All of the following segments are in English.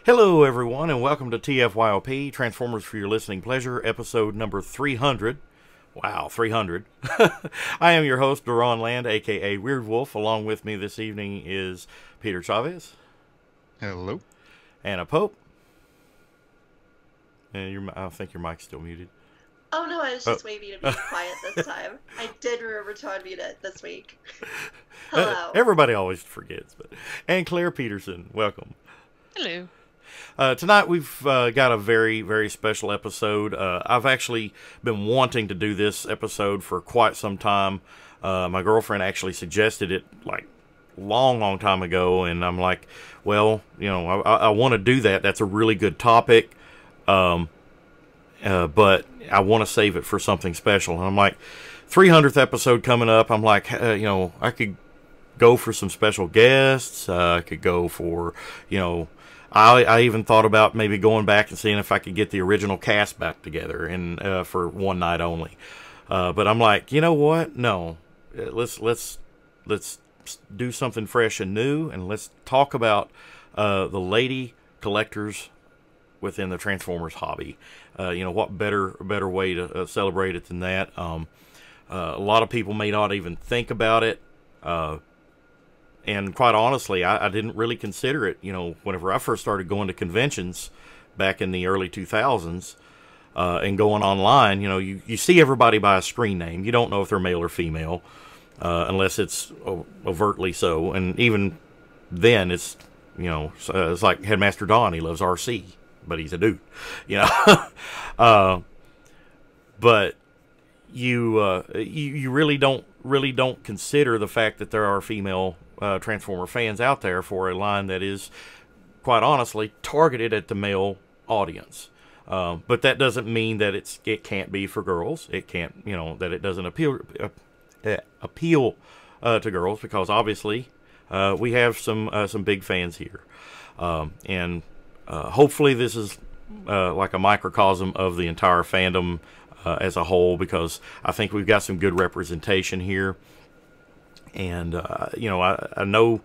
Hello, everyone, and welcome to TFYLP, Transformers for Your Listening Pleasure, episode number 300. Wow, 300. I am your host, Duran Land, a.k.a. Weird Wolf. Along with me this evening is Peter Chavez. Hello. Anna Pope. And I think your mic's still muted. Oh no, I was just waiting to be quiet this time. I did remember to unmute it this week. Hello. Everybody always forgets. And Claire Peterson, welcome. Hello. Tonight we've got a very, very special episode. I've actually been wanting to do this episode for quite some time. My girlfriend actually suggested it like long time ago, and I'm like, well, you know, I want to do that. That's a really good topic, but I want to save it for something special. And I'm like, 300th episode coming up. I'm like, you know, I could go for some special guests. I could go for, you know, I even thought about maybe going back and seeing if I could get the original cast back together and for one night only. But I'm like, you know what? No, let's do something fresh and new, and let's talk about the lady collectors within the Transformers hobby. You know, what better way to celebrate it than that? A lot of people may not even think about it. And quite honestly, I didn't really consider it, you know, whenever I first started going to conventions back in the early 2000s and going online. You know, you see everybody by a screen name. You don't know if they're male or female unless it's overtly so. And even then, it's, you know, it's like Headmaster Don. He loves RC, but he's a dude, you know. But you really don't consider the fact that there are female Transformer fans out there for a line that is, quite honestly, targeted at the male audience. But that doesn't mean that it can't be for girls. It can't, you know, that it doesn't appeal to girls, because obviously we have some big fans here, and hopefully this is like a microcosm of the entire fandom as a whole, because I think we've got some good representation here. And, you know, I know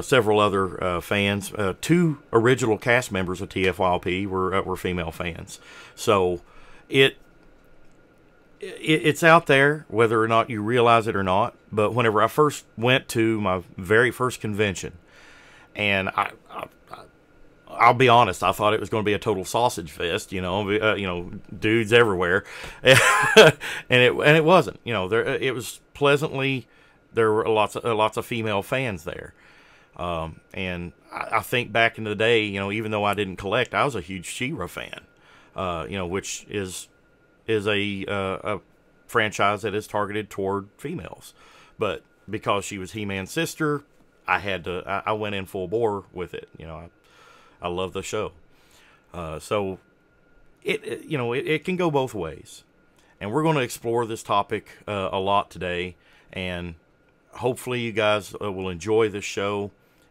several other fans. Two original cast members of TFYLP were female fans. So it's out there, whether or not you realize it or not. But whenever I first went to my very first convention, and I'll be honest, I thought it was going to be a total sausage fest, you know, dudes everywhere, and it wasn't. You know, it was pleasantly. There were lots of female fans there, and I think back in the day, you know, even though I didn't collect, I was a huge She-Ra fan, you know, which is a franchise that is targeted toward females, but because she was He-Man's sister, I went in full bore with it. You know, I love the show, so you know, it can go both ways, and we're going to explore this topic a lot today, and hopefully you guys will enjoy this show,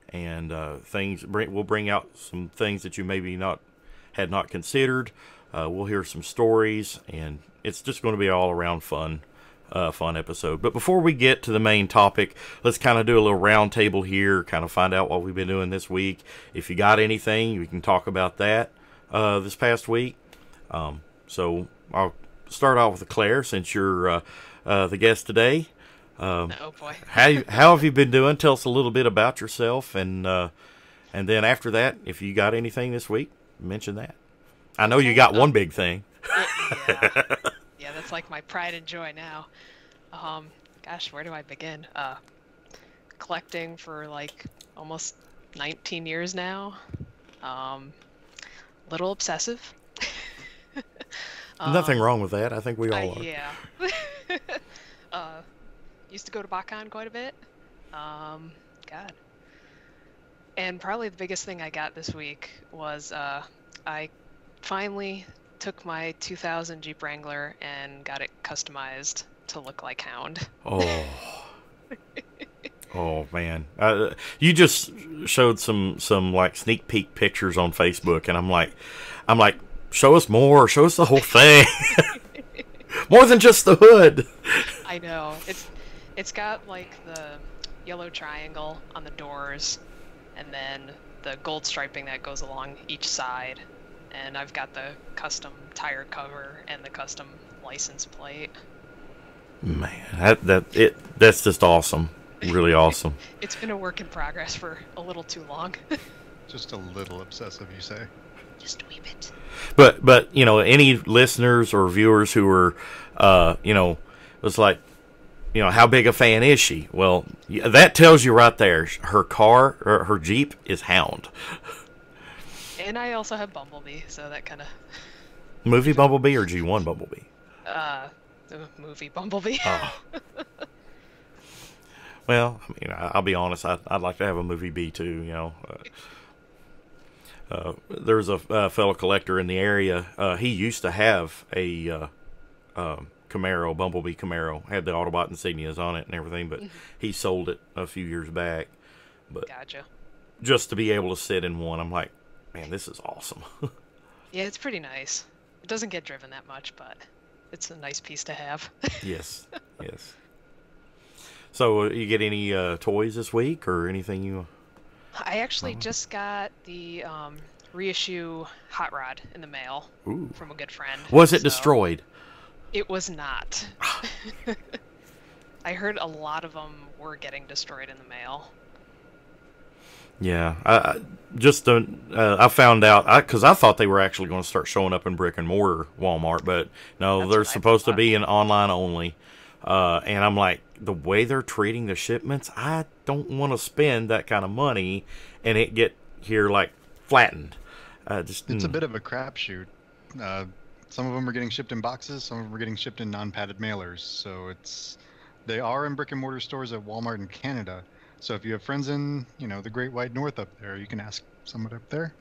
and we'll bring out some things that you maybe had not considered. We'll hear some stories, and it's just going to be an all-around fun episode. But before we get to the main topic, let's kind of do a little round table here, kind of find out what we've been doing this week. If you got anything, we can talk about that this past week. So I'll start off with Claire, since you're the guest today. Oh boy. how have you been doing? Tell us a little bit about yourself, and then after that, if you got anything this week, mention that. I know you got one big thing. Yeah, that's like my pride and joy now. Gosh, where do I begin? Collecting for like almost 19 years now. Little obsessive. Nothing wrong with that. I think we all are. Yeah. Used to go to BotCon quite a bit. God. And probably the biggest thing I got this week was I finally took my 2000 Jeep Wrangler and got it customized to look like Hound. Oh. Oh man. You just showed some like sneak peek pictures on Facebook, and I'm like, show us more, show us the whole thing. More than just the hood. I know. It's got like the yellow triangle on the doors, and then the gold striping that goes along each side, and I've got the custom tire cover and the custom license plate. Man, that's just awesome. Really awesome. It's been a work in progress for a little too long. Just a little obsessive, you say? Just a wee bit. But you know, any listeners or viewers who are, you know, was like, you know, how big a fan is she? Well, that tells you right there. Her car, or her Jeep, is Hound. And I also have Bumblebee, so that kind of... Movie Bumblebee or G1 Bumblebee? The movie Bumblebee. Oh. Well, I mean, I'll be honest. I'd like to have a movie B too. You know, there's a fellow collector in the area. He used to have a Camaro, Bumblebee Camaro, had the Autobot insignias on it and everything, but he sold it a few years back. But Gotcha. just to be able to sit in one, I'm like, man, this is awesome. Yeah, it's pretty nice. It doesn't get driven that much, but it's a nice piece to have. Yes, yes. So, you get any toys this week or anything you... I actually just got the reissue Hot Rod in the mail from a good friend. Was it destroyed? It was not. I heard a lot of them were getting destroyed in the mail. Yeah, I found out, because I thought they were actually going to start showing up in brick and mortar Walmart, but no, That's they're what I supposed to thought. be an online only. And I'm like, the way they're treating the shipments, I don't want to spend that kind of money and it get here like flattened. It's a bit of a crapshoot. Some of them are getting shipped in boxes, some of them are getting shipped in non-padded mailers. So they are in brick and mortar stores at Walmart in Canada. So if you have friends in, you know, the Great White North up there, you can ask someone up there.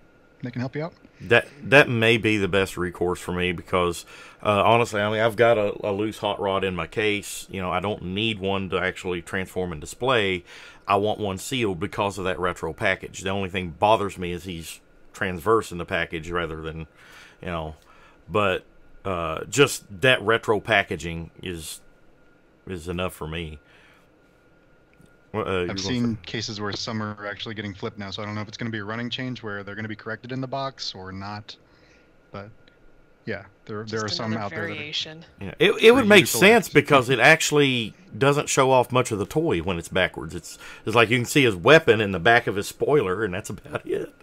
They can help you out. That may be the best recourse for me because, honestly, I mean, I've got a loose hot rod in my case. You know, I don't need one to actually transform and display. I want one sealed because of that retro package. The only thing bothers me is he's transverse in the package rather than, you know, but just that retro packaging is enough for me. I've seen cases where some are actually getting flipped now, so I don't know if it's going to be a running change where they're going to be corrected in the box or not. But yeah, there are some out there. Variation. Yeah, it would make sense because it actually doesn't show off much of the toy when it's backwards. It's like you can see his weapon in the back of his spoiler, and that's about it.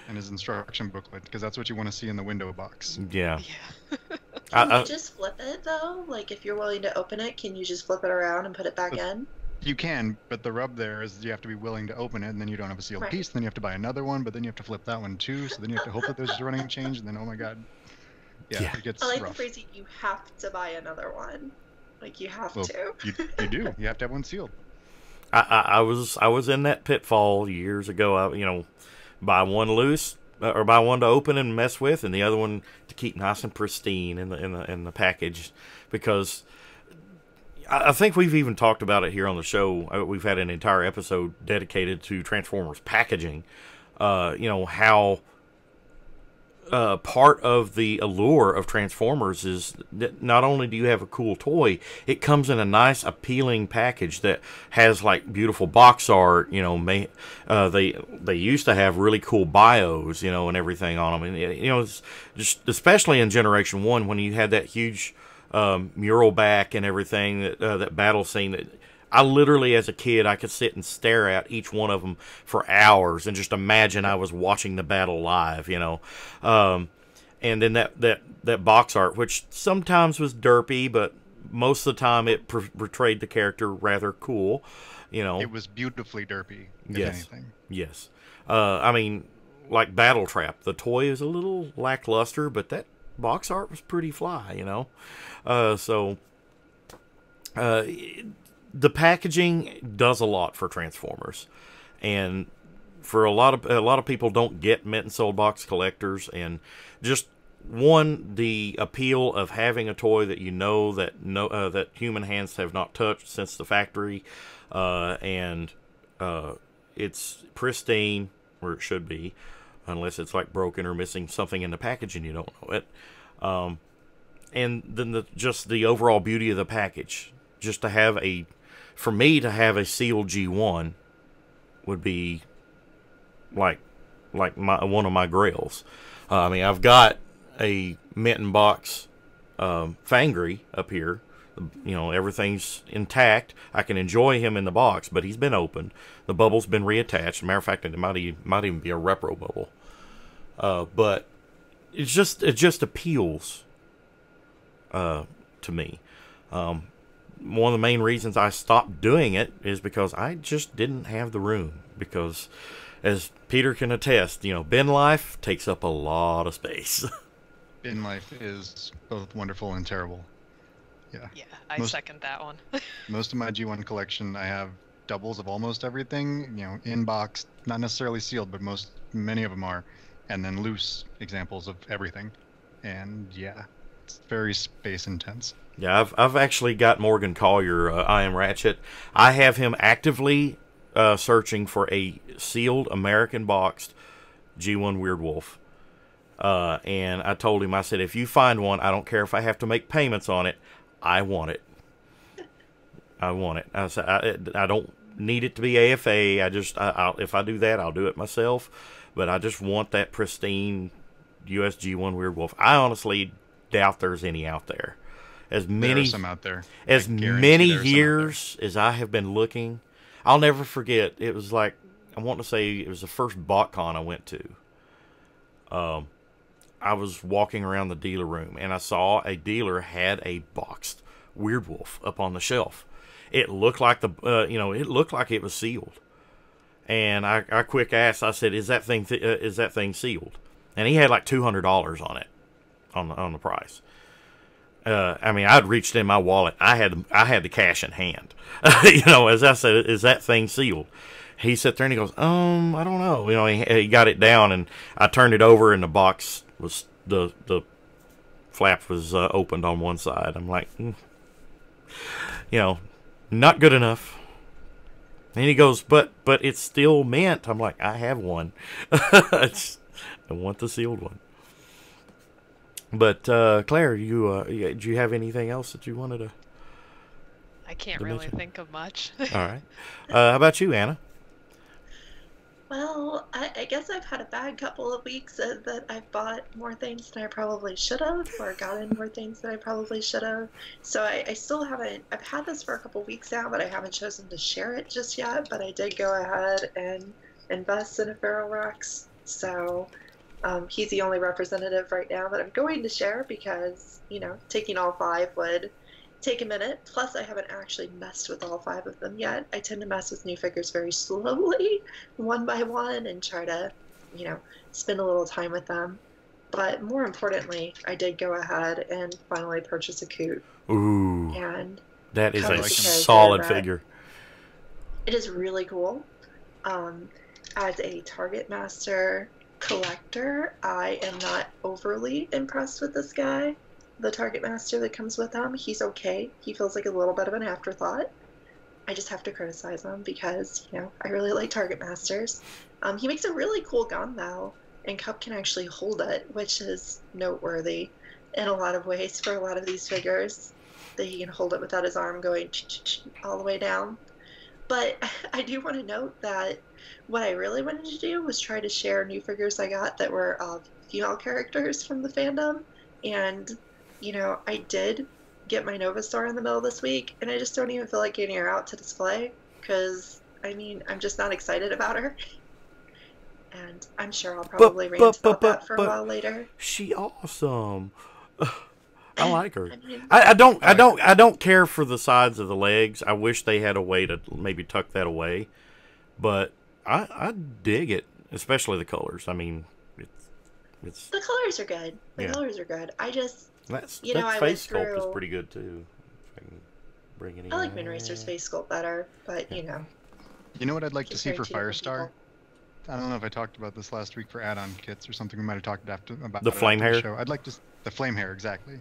And his instruction booklet, because that's what you want to see in the window box. Yeah. Can you just flip it though? Like if you're willing to open it, can you just flip it around and put it back in? You can, but the rub there is you have to be willing to open it, and then you don't have a sealed piece. Then you have to buy another one, but then you have to flip that one too. So then you have to hope that there's a running change, and then oh my god, yeah. It gets I like rough. the phrasing. You have to buy another one. Like you have to. You do. You have to have one sealed. I was in that pitfall years ago. You know, buy one loose or buy one to open and mess with, and the other one to keep nice and pristine in the package, because I think we've even talked about it here on the show. We've had an entire episode dedicated to Transformers packaging. You know, how part of the allure of Transformers is that not only do you have a cool toy, it comes in a nice, appealing package that has like beautiful box art. You know, they used to have really cool bios, you know, and everything on them. And you know, it's just especially in Generation 1 when you had that huge mural back and everything, that battle scene that I literally, as a kid, I could sit and stare at each one of them for hours and just imagine I was watching the battle live, you know. And then that box art, which sometimes was derpy, but most of the time it portrayed the character rather cool, you know. It was beautifully derpy, if yes. anything. Yes. I mean, like Battle Trap, the toy is a little lackluster, but that box art was pretty fly, you know. The packaging does a lot for Transformers, and for a lot of people don't get mint and sold box collectors, and just the appeal of having a toy that you know that human hands have not touched since the factory, and it's pristine where it should be, unless it's like broken or missing something in the package and you don't know it. And then just the overall beauty of the package. Just to have for me to have a sealed G1 would be like like one of my grails. I mean, I've got a mint and box Fangry up here. You know, everything's intact. I can enjoy him in the box, but he's been opened. The bubble's been reattached. Matter of fact, it might even be a repro bubble. But it just appeals to me. One of the main reasons I stopped doing it is because I just didn't have the room. Because, as Peter can attest, you know, bin life takes up a lot of space. Bin life is both wonderful and terrible. Yeah. Yeah, I second that one. Most of my G1 collection, I have doubles of almost everything. You know, in box, not necessarily sealed, but many of them are, and then loose examples of everything. And yeah, it's very space intense. Yeah, I've actually got Morgan Collier, I Am Ratchet. I have him actively searching for a sealed American boxed G1 Weird Wolf. And I told him, I said, if you find one, I don't care if I have to make payments on it. I want it. I want it. I said, I don't need it to be AFA. If I do that, I'll do it myself. But I just want that pristine USG1 Weird Wolf. I honestly doubt there's any out there. There are some out there. As many years as I have been looking, I'll never forget. It was like, I want to say it was the first BotCon I went to. I was walking around the dealer room, and I saw a dealer had a boxed Weird Wolf up on the shelf. It looked like it looked like it was sealed. And I quick asked, I said, "Is that thing sealed?" And he had like $200 on it, on the price. I mean, I'd reached in my wallet. I had the cash in hand. You know, as I said, "Is that thing sealed?" He sat there and he goes, I don't know. You know, he got it down, and I turned it over, and the box was the flap was opened on one side. I'm like, you know, not good enough. And he goes, but it's still mint. I'm like, I have one. I want the sealed one. But Claire, do you have anything else that you wanted to? I can't really think of much. All right. How about you, Anna? Well, I guess I've had a bad couple of weeks that I've bought more things than I probably should have, or gotten more things than I probably should have. So I still haven't, I've had this for a couple weeks now, but I haven't chosen to share it just yet. But I did go ahead and invest in a Feral Rex. So he's the only representative right now that I'm going to share because, you know, taking all 5 would take a minute. Plus, I haven't actually messed with all 5 of them yet. I tend to mess with new figures very slowly, one by one, and try to, you know, spend a little time with them. But more importantly, I did go ahead and finally purchase a coot. Ooh. And that is a solid figure. It is really cool. As a Target Master collector, I am not overly impressed with this guy. The Target Master that comes with him, he's okay. He feels like a little bit of an afterthought. I just have to criticize him because, you know, I really like Target Masters. He makes a really cool gun, though, and Cup can actually hold it, which is noteworthy in a lot of ways for a lot of these figures, that he can hold it without his arm going all the way down. But I do want to note that what I really wanted to do was try to share new figures I got that were female characters from the fandom, and you know, I did get my Novasaur in the middle of this week, and I just don't even feel like getting her out to display, because, I mean, I'm just not excited about her. And I'm sure I'll probably rant about that for a while later. She awesome. I like her. I don't care for the sides of the legs. I wish they had a way to maybe tuck that away. But I dig it, especially the colors. I mean, it's the colors are good. The colors are good. I just... That I face sculpt is pretty good too. If I can bring it in. I like Moonracer's face sculpt better, but you know. You know what I'd like to see for Firestar? I don't know if I talked about this last week for add-on kits or something. We might have talked about the flame hair. Show. I'd like to the flame hair exactly.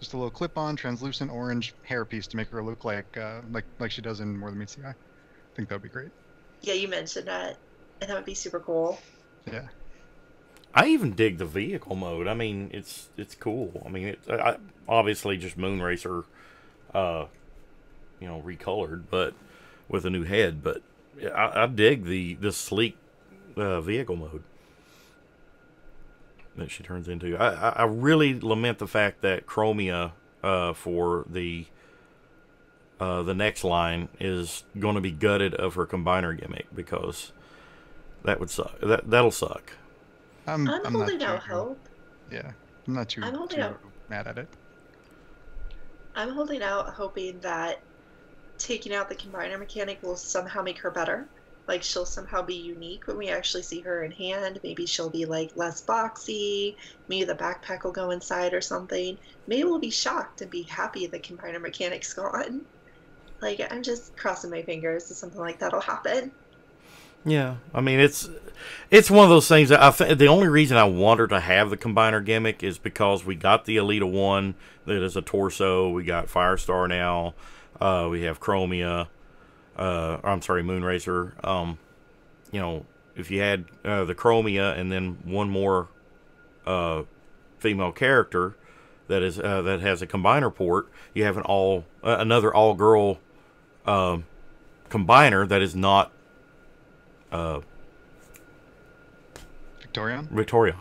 Just a little clip-on, translucent orange hair piece to make her look like she does in More Than Meets the Eye. I think that would be great. Yeah, you mentioned that, and that would be super cool. Yeah. I even dig the vehicle mode. I mean, it's cool. I mean, obviously just Moonracer, recolored, but with a new head. But I dig the sleek vehicle mode. that she turns into. I really lament the fact that Chromia for the next line is going to be gutted of her combiner gimmick, because that would suck. That'll suck. I'm holding not out too, hope. Yeah, I'm not too mad at it. I'm holding out, hoping that taking out the combiner mechanic will somehow make her better. Like, she'll somehow be unique when we actually see her in hand. Maybe she'll be, like, less boxy. Maybe the backpack will go inside or something. Maybe we'll be shocked and be happy the combiner mechanic's gone. Like, I'm just crossing my fingers that something like that'll happen. Yeah, I mean, it's one of those things that the only reason I want her to have the combiner gimmick is because we got the Elita 1 that is a torso. We got Firestar now. We have Chromia. I'm sorry, Moonracer. You know, if you had the Chromia and then one more female character that has a combiner port, you have another all girl combiner that is not Victorion,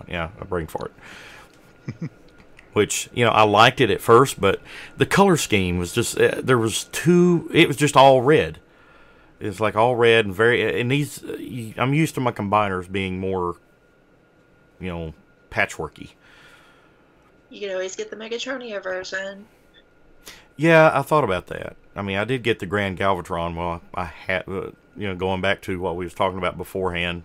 yeah, a brain fart. Which, you know, I liked it at first, but the color scheme was just it was just all red. It's like all red and I'm used to my combiners being more, you know, patchworky. You could always get the Megatronia version. Yeah, I thought about that. I mean, I did get the Grand Galvatron. Well, I had, you know, going back to what we was talking about beforehand,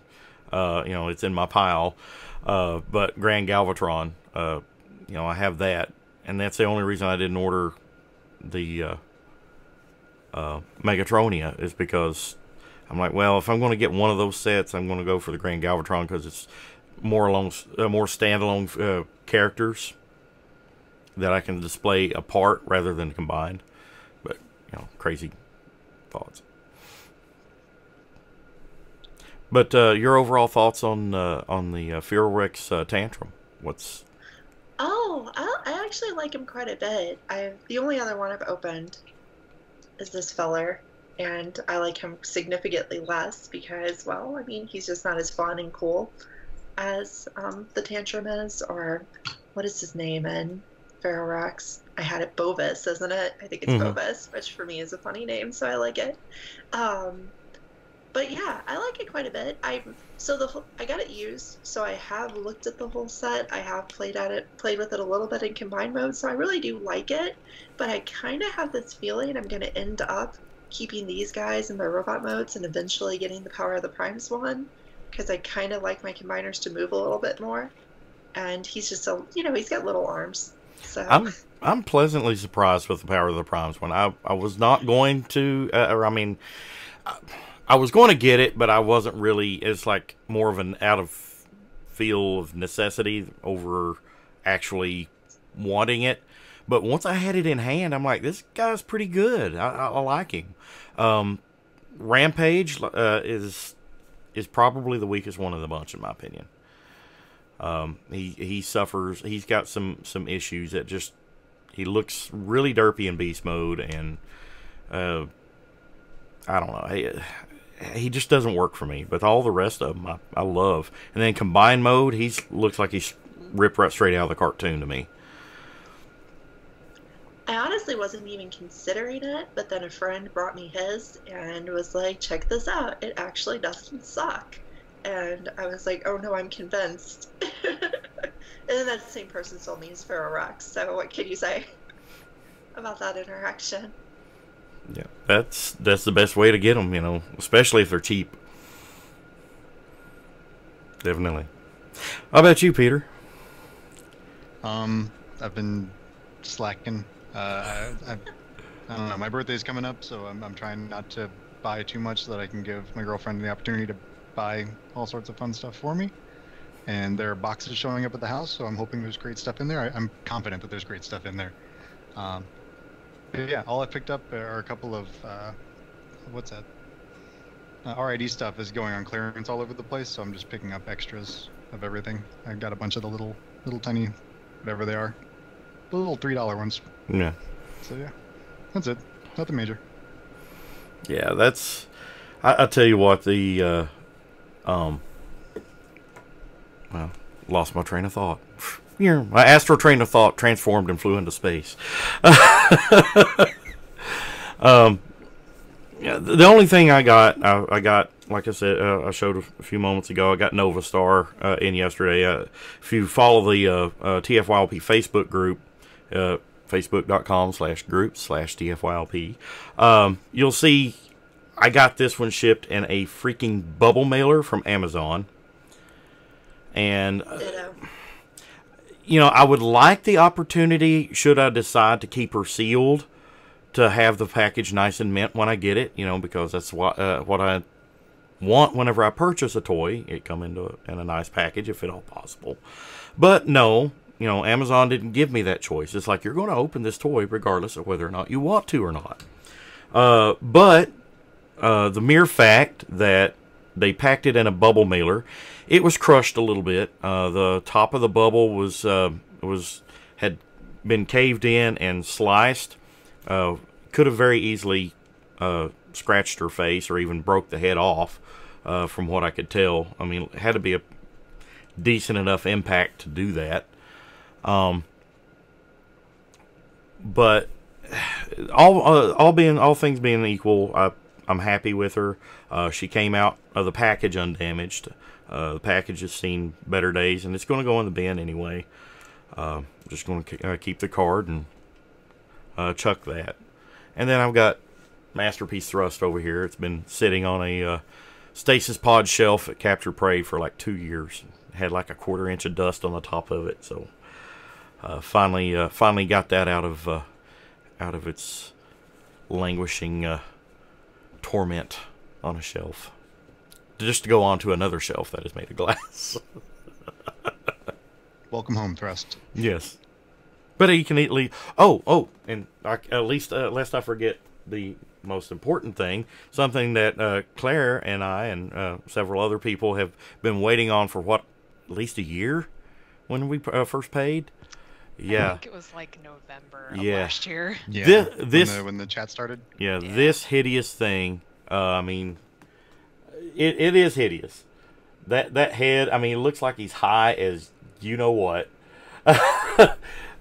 you know, it's in my pile. But Grand Galvatron, you know, I have that, and that's the only reason I didn't order the Megatronia, is because I'm like, well, if I'm going to get one of those sets, I'm going to go for the Grand Galvatron, because it's more standalone characters that I can display apart rather than combined. But, you know, crazy thoughts. But your overall thoughts on the Fuhrwerk's tantrum? What's... Oh, I actually like him quite a bit. The only other one I've opened is this feller, and I like him significantly less because, well, I mean, he's just not as fun and cool as the Tantrum is, or what is his name in Ferrorax? I had it Bovis, isn't it? I think it's Bovis, which for me is a funny name, so I like it. But yeah, I like it quite a bit. I got it used, so I have looked at the whole set. I have played with it a little bit in combined mode, so I really do like it. But I kind of have this feeling I'm going to end up keeping these guys in their robot modes and eventually getting the Power of the Primes one, because I kind of like my combiners to move a little bit more. And he's just he's got little arms. So I'm pleasantly surprised with the Power of the Primes one. I was not going to, I was going to get it, but I wasn't really. It's like more of an out of feel of necessity over actually wanting it. But once I had it in hand, I'm like, this guy's pretty good. I like him. Rampage is probably the weakest one of the bunch, in my opinion. He suffers. He's got some issues that just, he looks really derpy in beast mode, and I don't know. He just doesn't work for me. But all the rest of them, I love. And then combined mode, looks like he's ripped right straight out of the cartoon to me. I honestly wasn't even considering it, but then a friend brought me his and was like, check this out. It actually doesn't suck. And I was like, oh no, I'm convinced. And then that same person sold me his Ferrorax, so what can you say about that interaction? Yeah, that's the best way to get them, especially if they're cheap. Definitely. How about you, Peter? I've been slacking. I don't know. My birthday's coming up, so I'm trying not to buy too much so that I can give my girlfriend the opportunity to buy all sorts of fun stuff for me. And there are boxes showing up at the house, so I'm hoping there's great stuff in there. I'm confident that there's great stuff in there. Yeah, all I picked up are a couple of what's that? RID stuff is going on clearance all over the place, so I'm just picking up extras of everything. I got a bunch of the little tiny, whatever they are, the little $3 ones. Yeah. So yeah, that's it. Nothing major. Yeah, that's. I tell you what, the well, lost my train of thought. my astral train of thought transformed and flew into space. Yeah, the only thing I got, like I said, I showed a few moments ago, I got Nova Star in yesterday. If you follow the TFYLP Facebook group, facebook.com/group/TFYLP, you'll see I got this one shipped in a freaking bubble mailer from Amazon. And, I would like the opportunity, should I decide to keep her sealed, to have the package nice and mint when I get it, because that's what I want whenever I purchase a toy. It come in a nice package if at all possible. But no, Amazon didn't give me that choice. It's like, you're going to open this toy regardless of whether or not you want to or not. But the mere fact that they packed it in a bubble mailer, it was crushed a little bit. The top of the bubble had been caved in and sliced. Could have very easily scratched her face or even broke the head off, from what I could tell. I mean, it had to be a decent enough impact to do that. But all things being equal, I'm happy with her. She came out of the package undamaged. The package has seen better days, and it's going to go in the bin anyway. Just going to keep the card and chuck that. And then I've got Masterpiece Thrust over here. It's been sitting on a stasis pod shelf at Capture Prey for like 2 years. It had like a 1/4 inch of dust on the top of it, so finally got that out of its languishing torment on a shelf, just to go on to another shelf that is made of glass. Welcome home, Thrust. Yes. But you can easily... and lest I forget the most important thing, something that Claire and I and several other people have been waiting on for, at least a year when we first paid? Yeah. I think it was like November of last year. Yeah, when the chat started? Yeah, this hideous thing, I mean, it is hideous. That head, I mean, it looks like he's high as you-know-what.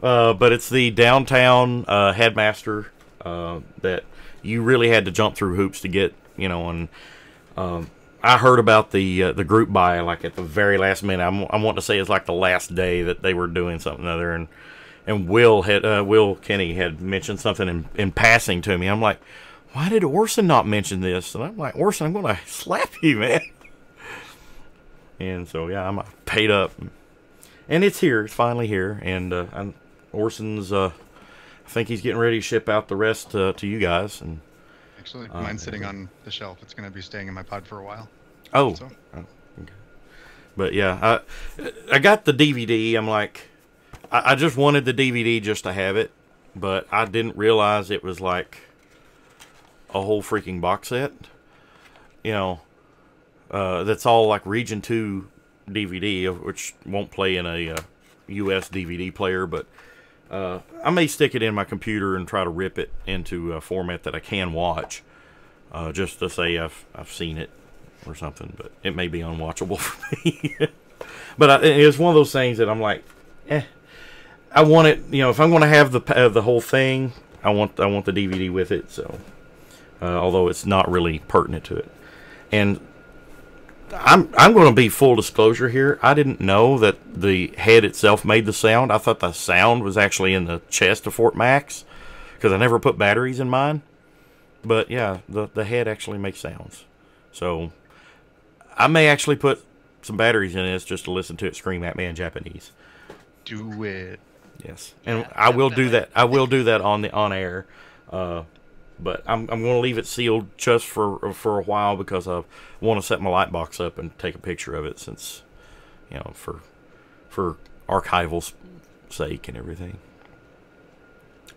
But it's the downtown headmaster that you really had to jump through hoops to get, and I heard about the group buy like at the very last minute. I want to say it's like the last day that they were doing something other, and Will Kenny had mentioned something in passing to me. I'm like, why did Orson not mention this? And I'm like, Orson, I'm going to slap you, man. And so yeah, I'm paid up. And it's here. It's finally here. And Orson's, I think he's getting ready to ship out the rest to you guys. And actually, mine's sitting on the shelf. It's going to be staying in my pod for a while. Oh. Okay. But yeah, I got the DVD. I'm like, I just wanted the DVD just to have it. But I didn't realize it was like a whole freaking box set. That's all like Region 2 DVD, which won't play in a US DVD player, but I may stick it in my computer and try to rip it into a format that I can watch, just to say I've seen it or something, but it may be unwatchable for me. But it's one of those things that I'm like, I want it, if I'm going to have the whole thing, I want the DVD with it, so although it's not really pertinent to it. And I'm going to be full disclosure here. I didn't know that the head itself made the sound. I thought the sound was actually in the chest of Fort Max, because I never put batteries in mine. But yeah, the head actually makes sounds. So I may actually put some batteries in this just to listen to it scream at me in Japanese. Do it. Yes, and yeah, I will do that. I will do that on air. But I'm going to leave it sealed just for a while, because I want to set my light box up and take a picture of it, since, for archival's sake and everything.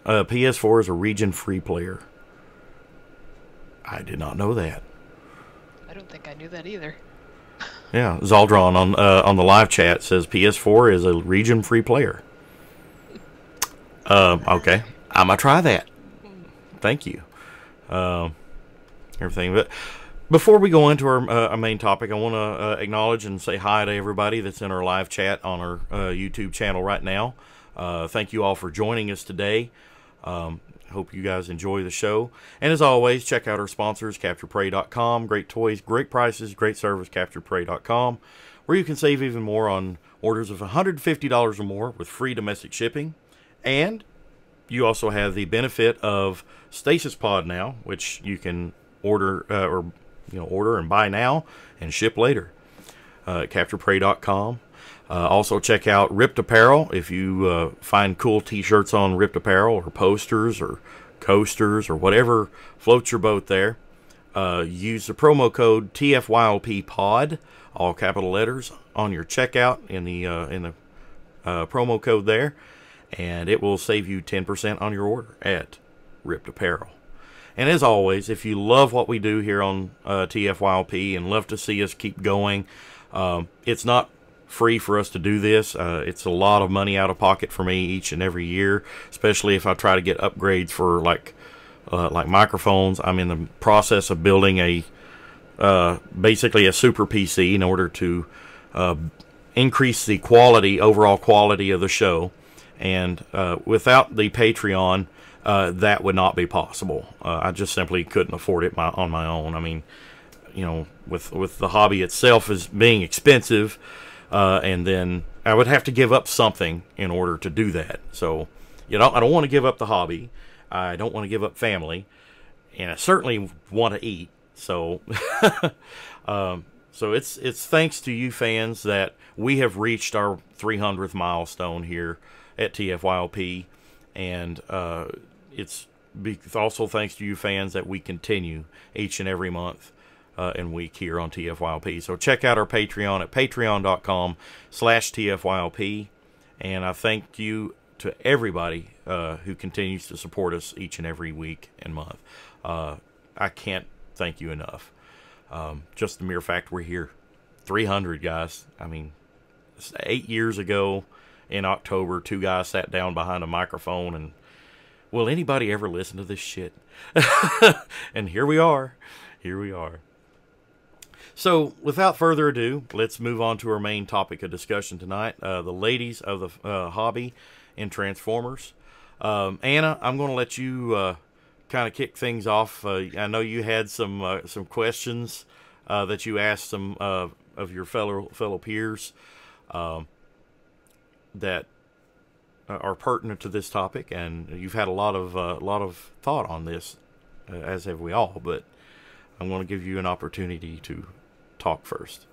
PS4 is a region-free player. I did not know that. I don't think I knew that either. Yeah, Zaldron on the live chat says PS4 is a region-free player. Okay, I'm gonna try that. Thank you. Everything, but Before we go into our main topic, I want to acknowledge and say hi to everybody that's in our live chat on our YouTube channel right now. Thank you all for joining us today. Hope you guys enjoy the show. And as always, check out our sponsors, CapturePrey.com. Great toys, great prices, great service, CapturePrey.com, where you can save even more on orders of $150 or more with free domestic shipping. And you also have the benefit of Stasis Pod now, which you can order order and buy now and ship later. CapturePrey.com. Also check out Ripped Apparel. If you find cool t-shirts on Ripped Apparel, or posters or coasters or whatever floats your boat there, use the promo code TFYLP pod, all capital letters, on your checkout in the promo code there, and it will save you 10% on your order at Ripped Apparel. And as always, if you love what we do here on TFYLP and love to see us keep going, it's not free for us to do this. It's a lot of money out of pocket for me each and every year, especially if I try to get upgrades for like microphones. I'm in the process of building basically a super PC in order to increase the overall quality of the show. And without the Patreon, that would not be possible. I just simply couldn't afford it on my own. I mean, with the hobby itself as being expensive, and then I would have to give up something in order to do that. So, I don't want to give up the hobby. I don't want to give up family, and I certainly want to eat. So, so it's thanks to you fans that we have reached our 300th milestone here at TFYLP, and it's also thanks to you fans that we continue each and every month and week here on TFYLP. So check out our Patreon at patreon.com/TFYLP, and I thank you to everybody who continues to support us each and every week and month. I can't thank you enough. Just the mere fact we're here. 300, guys. I mean, 8 years ago in October, 2 guys sat down behind a microphone and, will anybody ever listen to this shit? And here we are. Here we are. So, without further ado, let's move on to our main topic of discussion tonight, the ladies of the hobby in Transformers. Anna, I'm going to let you kind of kick things off. I know you had some questions that you asked some of your fellow peers that are pertinent to this topic, and you've had a lot of thought on this, as have we all. But I'm going to give you an opportunity to talk first.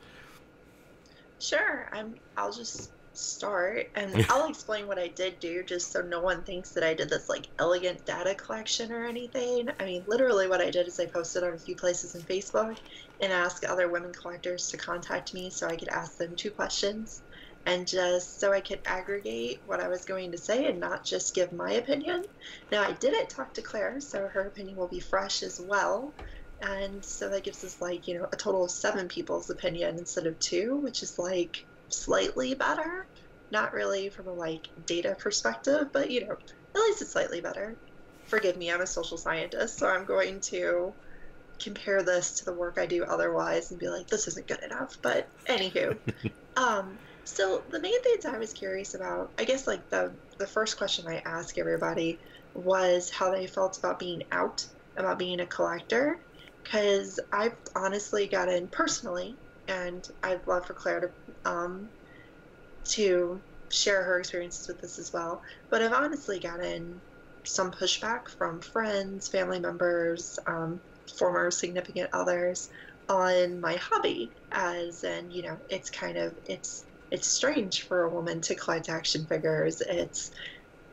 Sure. I'll just start, and I'll explain what I did do, just so no one thinks that I did this like elegant data collection or anything. I mean, literally what I did is I posted on a few places in Facebook and asked other women collectors to contact me so I could ask them 2 questions, and just so I could aggregate what I was going to say and not just give my opinion. Now, I didn't talk to Claire, so her opinion will be fresh as well. And so that gives us like, a total of 7 people's opinion instead of 2, which is like slightly better. Not really from a like data perspective, but at least it's slightly better. Forgive me, I'm a social scientist, so I'm going to compare this to the work I do otherwise and be like, this isn't good enough. But anywho, so the main things I was curious about, I guess like the first question I asked everybody was how they felt about being out, about being a collector. Because I've honestly gotten personally, and I'd love for Claire to share her experiences with this as well, but I've honestly gotten some pushback from friends, family members, former significant others on my hobby, as in, it's strange for a woman to collect action figures. It's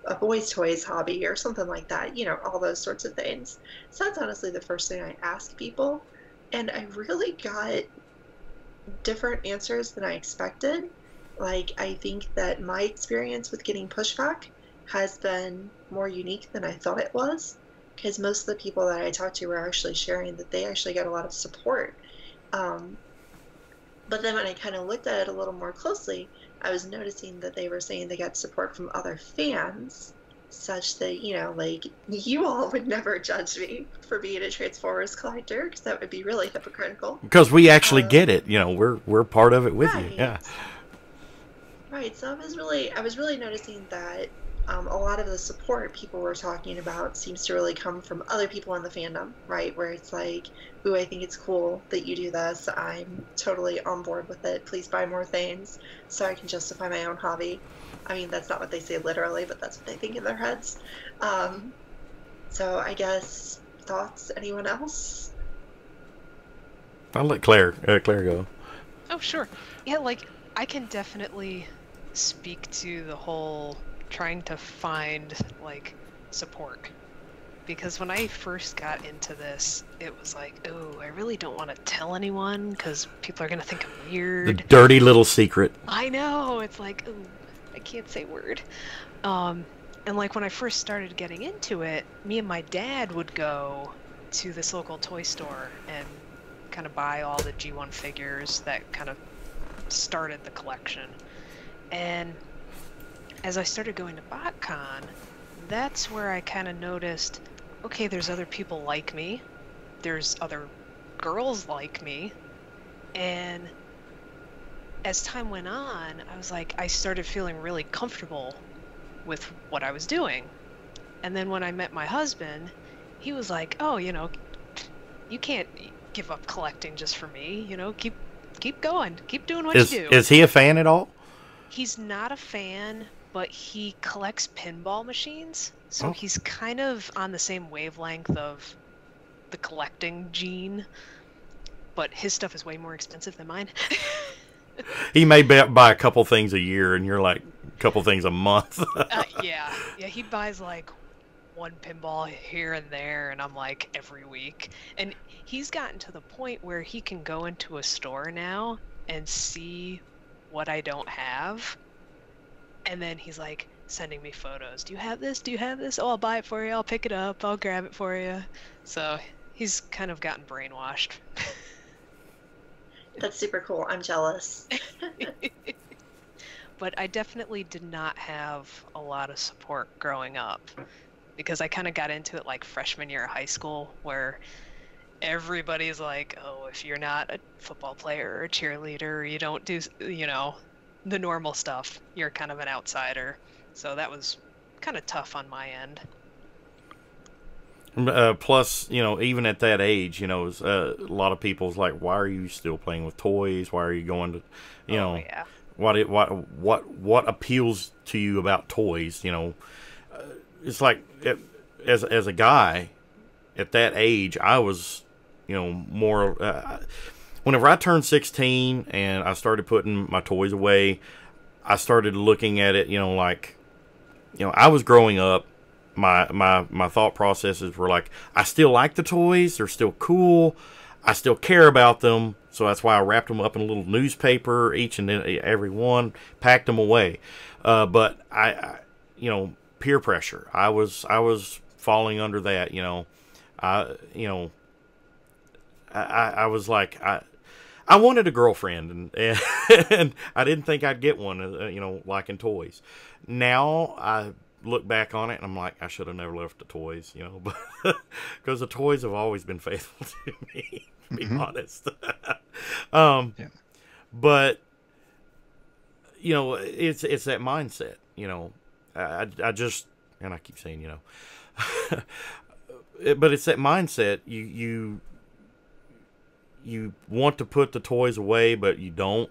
a boys' toys hobby or something like that, all those sorts of things. So that's honestly the first thing I ask people, and I really got different answers than I expected. Like, I think that my experience with getting pushback has been more unique than I thought it was, because most of the people that I talked to were actually sharing that they actually got a lot of support. But then when I kind of looked at it a little more closely, I was noticing that they were saying they got support from other fans such that, like, you all would never judge me for being a Transformers collector, because that would be really hypocritical. Because we actually get it. We're part of it with you. Right. Yeah. Right. So I was really noticing that a lot of the support people were talking about seems to really come from other people in the fandom, right? Where it's like, ooh, I think it's cool that you do this. I'm totally on board with it. Please buy more things so I can justify my own hobby. I mean, that's not what they say literally, but that's what they think in their heads. So I guess, thoughts? Anyone else? I'll let Claire go. Oh, sure. Yeah, like, I can definitely speak to the whole trying to find, like, support. Because when I first got into this, it was like, oh, I really don't want to tell anyone because people are going to think I'm weird. The dirty little secret. I know. It's like, oh, I can't say word. And, like, when I first started getting into it, me and my dad would go to this local toy store and kind of buy all the G1 figures that kind of started the collection. And as I started going to BotCon, that's where I kind of noticed, okay, there's other people like me, there's other girls like me, and as time went on, I was like, I started feeling really comfortable with what I was doing. And then when I met my husband, he was like, oh, you can't give up collecting just for me, keep going, keep doing what you do. Is he a fan at all? He's not a fan, but he collects pinball machines, so he's kind of on the same wavelength of the collecting gene, but his stuff is way more expensive than mine. He may buy a couple things a year, and you're like, a couple things a month. Yeah, he buys like one pinball here and there, and I'm like, every week. And he's gotten to the point where he can go into a store now and see what I don't have, and then he's like sending me photos. Do you have this? Do you have this? Oh, I'll buy it for you. I'll pick it up. I'll grab it for you. So he's kind of gotten brainwashed. That's super cool. I'm jealous. But I definitely did not have a lot of support growing up, because I kind of got into it like freshman year of high school, where everybody's like, oh, if you're not a football player or a cheerleader, you don't do, the normal stuff, you're kind of an outsider. So that was kind of tough on my end. Plus, even at that age, a lot of people's like, why are you still playing with toys? Why are you going to, yeah. what appeals to you about toys? It's like, as a guy at that age, I was, more. Whenever I turned 16 and I started putting my toys away, I started looking at it, I was growing up. My thought processes were like, I still like the toys. They're still cool. I still care about them. So that's why I wrapped them up in a little newspaper, each and every one, packed them away. But I peer pressure. I was falling under that, I was like, I wanted a girlfriend, and I didn't think I'd get one, liking toys. Now I look back on it and I'm like, I should have never left the toys, but because the toys have always been faithful to me, to be honest. Yeah. But it's that mindset, I just, and I keep saying, but it's that mindset. You want to put the toys away, but you don't,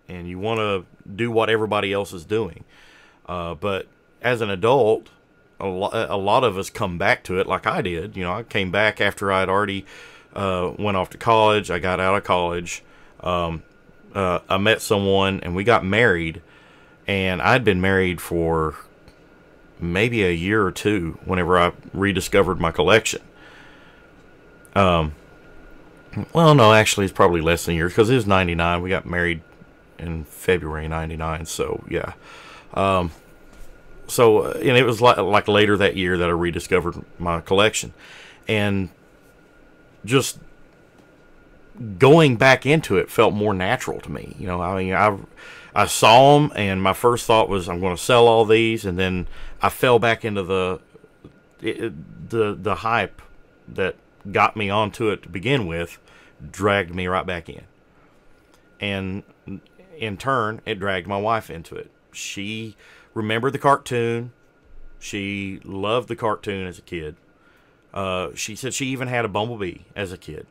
and you want to do what everybody else is doing. But as an adult, a lot of us come back to it, like I did. I came back after I'd already went off to college. I got out of college. I met someone, and we got married. And I'd been married for maybe a year or two whenever I rediscovered my collection. Well, no, actually, it's probably less than a year, because it was 99. We got married in February 99, so yeah. And it was like later that year that I rediscovered my collection. And just going back into it felt more natural to me. I saw them, and my first thought was, I'm going to sell all these, and then I fell back into the hype that got me onto it to begin with, dragged me right back in. And in turn, it dragged my wife into it. She remembered the cartoon. She loved the cartoon as a kid. She said she even had a bumblebee as a kid,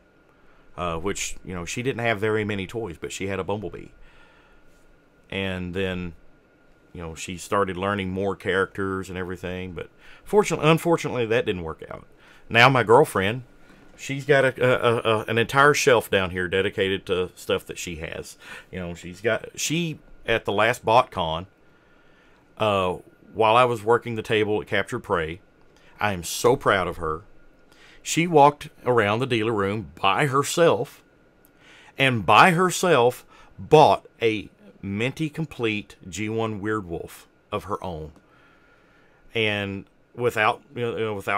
which, you know, she didn't have very many toys, but she had a bumblebee. And then, you know, she started learning more characters and everything, but unfortunately, that didn't work out. Now my girlfriend, she's got an entire shelf down here dedicated to stuff that she has. You know, she at the last BotCon, while I was working the table at Captured Prey, I am so proud of her. She walked around the dealer room by herself, and by herself bought a Minty Complete G1 Weirdwolf of her own, and without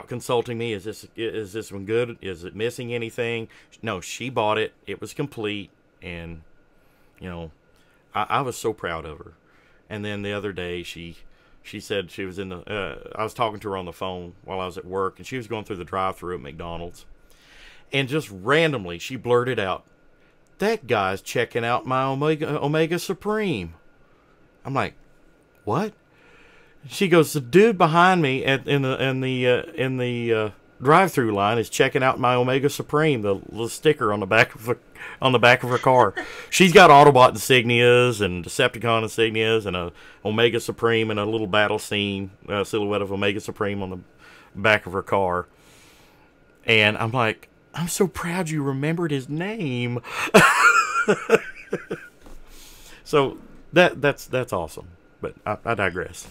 consulting me, is this one good? Is it missing anything? No, she bought it. It was complete, and you know, I was so proud of her. And then the other day, she said she was in the. I was talking to her on the phone while I was at work, and she was going through the drive-thru at McDonald's, and just randomly she blurted out, "That guy's checking out my Omega Supreme." I'm like, "What?" She goes, "The dude behind me in the drive-through line is checking out my Omega Supreme, the little sticker on the back of her car." She's got Autobot insignias and Decepticon insignias and a Omega Supreme and a little battle scene silhouette of Omega Supreme on the back of her car. And I'm like, I'm so proud you remembered his name. So that's awesome. But I digress.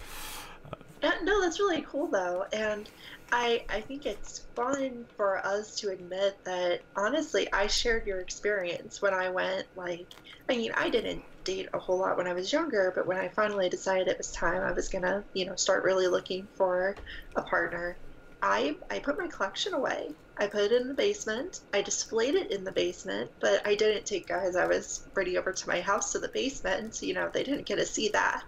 No, that's really cool though, and I think it's fun for us to admit that honestly I shared your experience when I went, like, I mean, I didn't date a whole lot when I was younger, but when I finally decided it was time, I was gonna, you know, start really looking for a partner, I put my collection away. I put it in the basement. I displayed it in the basement, but I didn't take guys I was bringing over to my house to the basement. You know, they didn't get to see that.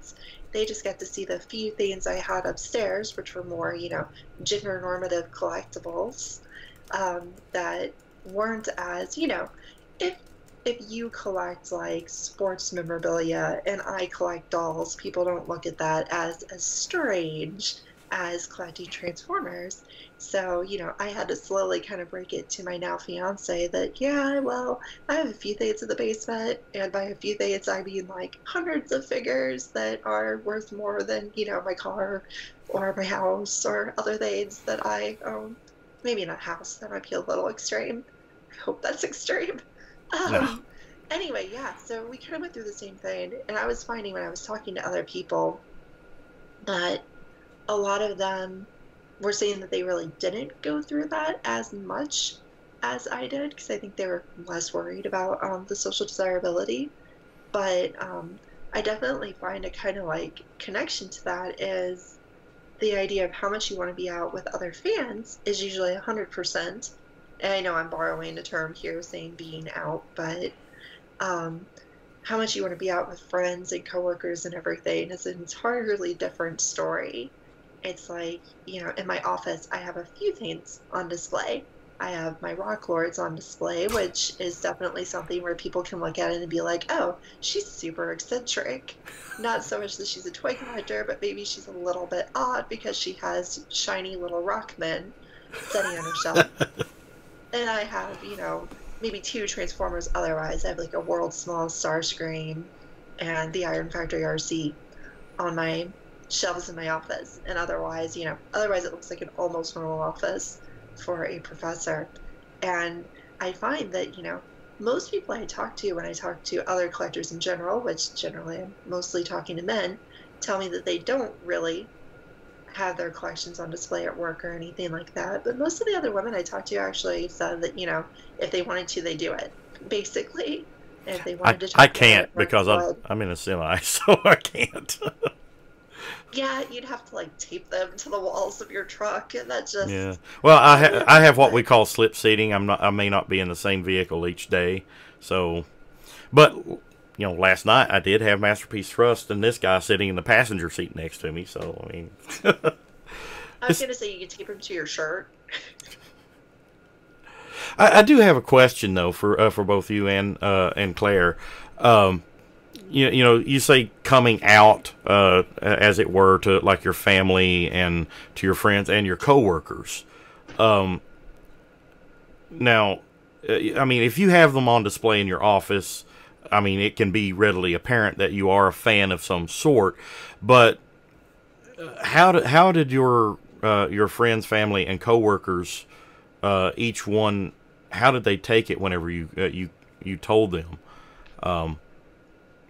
They just got to see the few things I had upstairs, which were more, you know, gender normative collectibles that weren't as, you know, if you collect like sports memorabilia and I collect dolls, people don't look at that as strange as collecting Transformers. So, you know, I had to slowly kind of break it to my now fiance that, yeah, well, I have a few things in the basement, and by a few things, I mean like hundreds of figures that are worth more than, you know, my car or my house or other things that I own. Maybe not house, that might be a little extreme. I hope that's extreme. No. Anyway, yeah, so we kind of went through the same thing, and I was finding when I was talking to other people that a lot of them were saying that they really didn't go through that as much as I did, because I think they were less worried about the social desirability. But I definitely find a kind of like connection to that is the idea of how much you want to be out with other fans is usually 100%. And I know I'm borrowing a term here saying being out, but how much you want to be out with friends and coworkers and everything is an entirely different story. It's like, you know, in my office, I have a few things on display. I have my Rock Lords on display, which is definitely something where people can look at it and be like, oh, she's super eccentric. Not so much that she's a toy collector, but maybe she's a little bit odd because she has shiny little Rockmen sitting on her shelf. And I have, you know, maybe 2 Transformers otherwise. I have like a World's Smallest Starscream and the Iron Factory RC on my shelves in my office, and otherwise it looks like an almost normal office for a professor. And I find that, you know, most people I talk to when I talk to other collectors in general, which generally I'm mostly talking to men, tell me that they don't really have their collections on display at work or anything like that. But most of the other women I talk to actually said that, you know, if they wanted to, they do it, basically. And if they wanted to talk I can't about it, because I'm in a semi, so I can't. Yeah, you'd have to like tape them to the walls of your truck, and that just Yeah. Well, I have what we call slip seating. I may not be in the same vehicle each day, so. But you last night I did have Masterpiece Trust and this guy sitting in the passenger seat next to me. So, I mean, I was gonna say you could tape them to your shirt. I do have a question though for both you and Claire. You say coming out, as it were, to like your family and to your friends and your coworkers. Now, I mean, if you have them on display in your office, I mean, it can be readily apparent that you are a fan of some sort. But how did your friends, family, and coworkers, each one, how did they take it whenever you told them?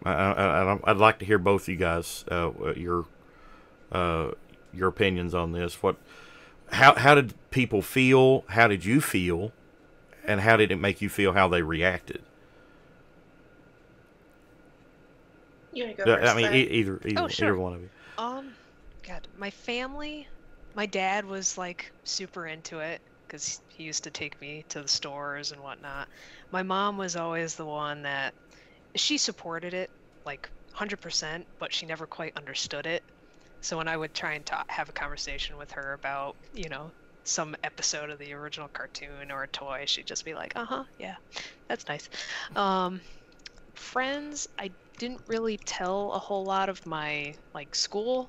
I'd like to hear both you guys your opinions on this. How did people feel? How did you feel? And how did it make you feel? How they reacted? You want to go first? I mean, either Oh, sure. either one of you. God, my family, my dad was like super into it because he used to take me to the stores and whatnot. My mom was always the one that she supported it like 100%, but she never quite understood it. So when I would try and have a conversation with her about, some episode of the original cartoon or a toy, she'd just be like, yeah, that's nice. Friends, I didn't really tell a whole lot of my like school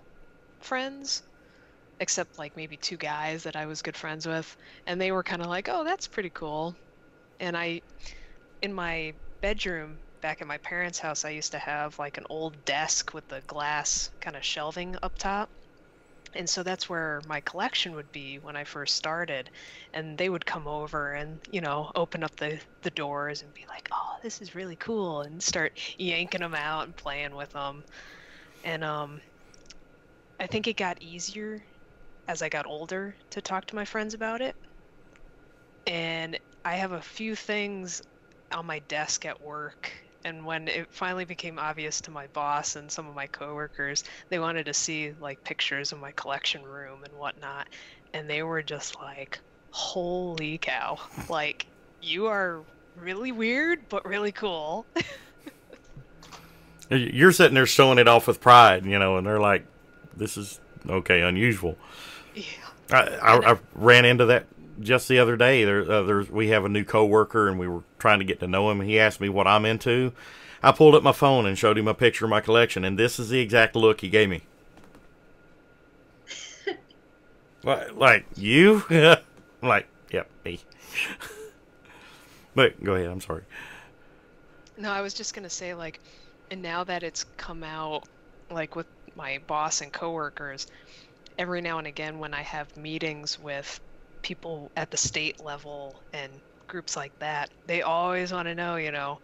friends, except like maybe 2 guys that I was good friends with, and they were kind of like, oh, that's pretty cool. And in my bedroom back at my parents' house, I used to have like an old desk with the glass kind of shelving up top. And so that's where my collection would be when I first started. And they would come over and, open up the doors and be like, oh, this is really cool, and start yanking them out and playing with them. And I think it got easier as I got older to talk to my friends about it. And I have a few things on my desk at work. And when it finally became obvious to my boss and some of my coworkers, they wanted to see like pictures of my collection room and whatnot. And they were just like, holy cow, like, you are really weird, but really cool. You're sitting there showing it off with pride, and they're like, this is unusual. Yeah. I ran into that just the other day. We have a new coworker, and we were trying to get to know him. And he asked me what I'm into. I pulled up my phone and showed him a picture of my collection, and this is the exact look he gave me. Like you? I'm like, yep, me. But go ahead. I'm sorry. No, I was just gonna say, like, and now that it's come out, like with my boss and coworkers, every now and again when I have meetings with people at the state level and groups like that, they always want to know,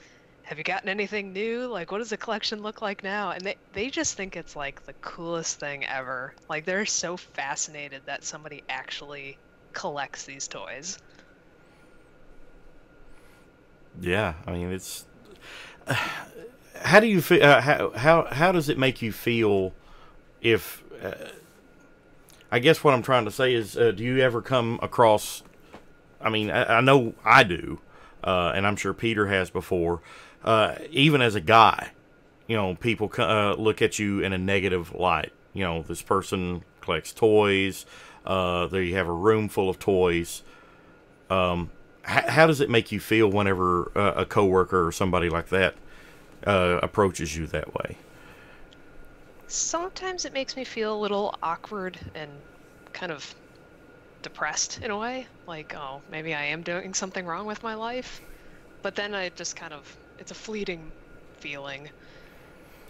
have you gotten anything new? Like, what does the collection look like now? And they just think it's like the coolest thing ever. Like, they're so fascinated that somebody actually collects these toys. Yeah, I mean, it's how do you feel? How does it make you feel if? I guess what I'm trying to say is, do you ever come across? I mean, I know I do, and I'm sure Peter has before. Even as a guy, people look at you in a negative light. This person collects toys. There you have a room full of toys. How does it make you feel whenever a coworker or somebody like that approaches you that way? Sometimes it makes me feel a little awkward and kind of depressed in a way. Like, oh, maybe I am doing something wrong with my life. But then I just it's a fleeting feeling.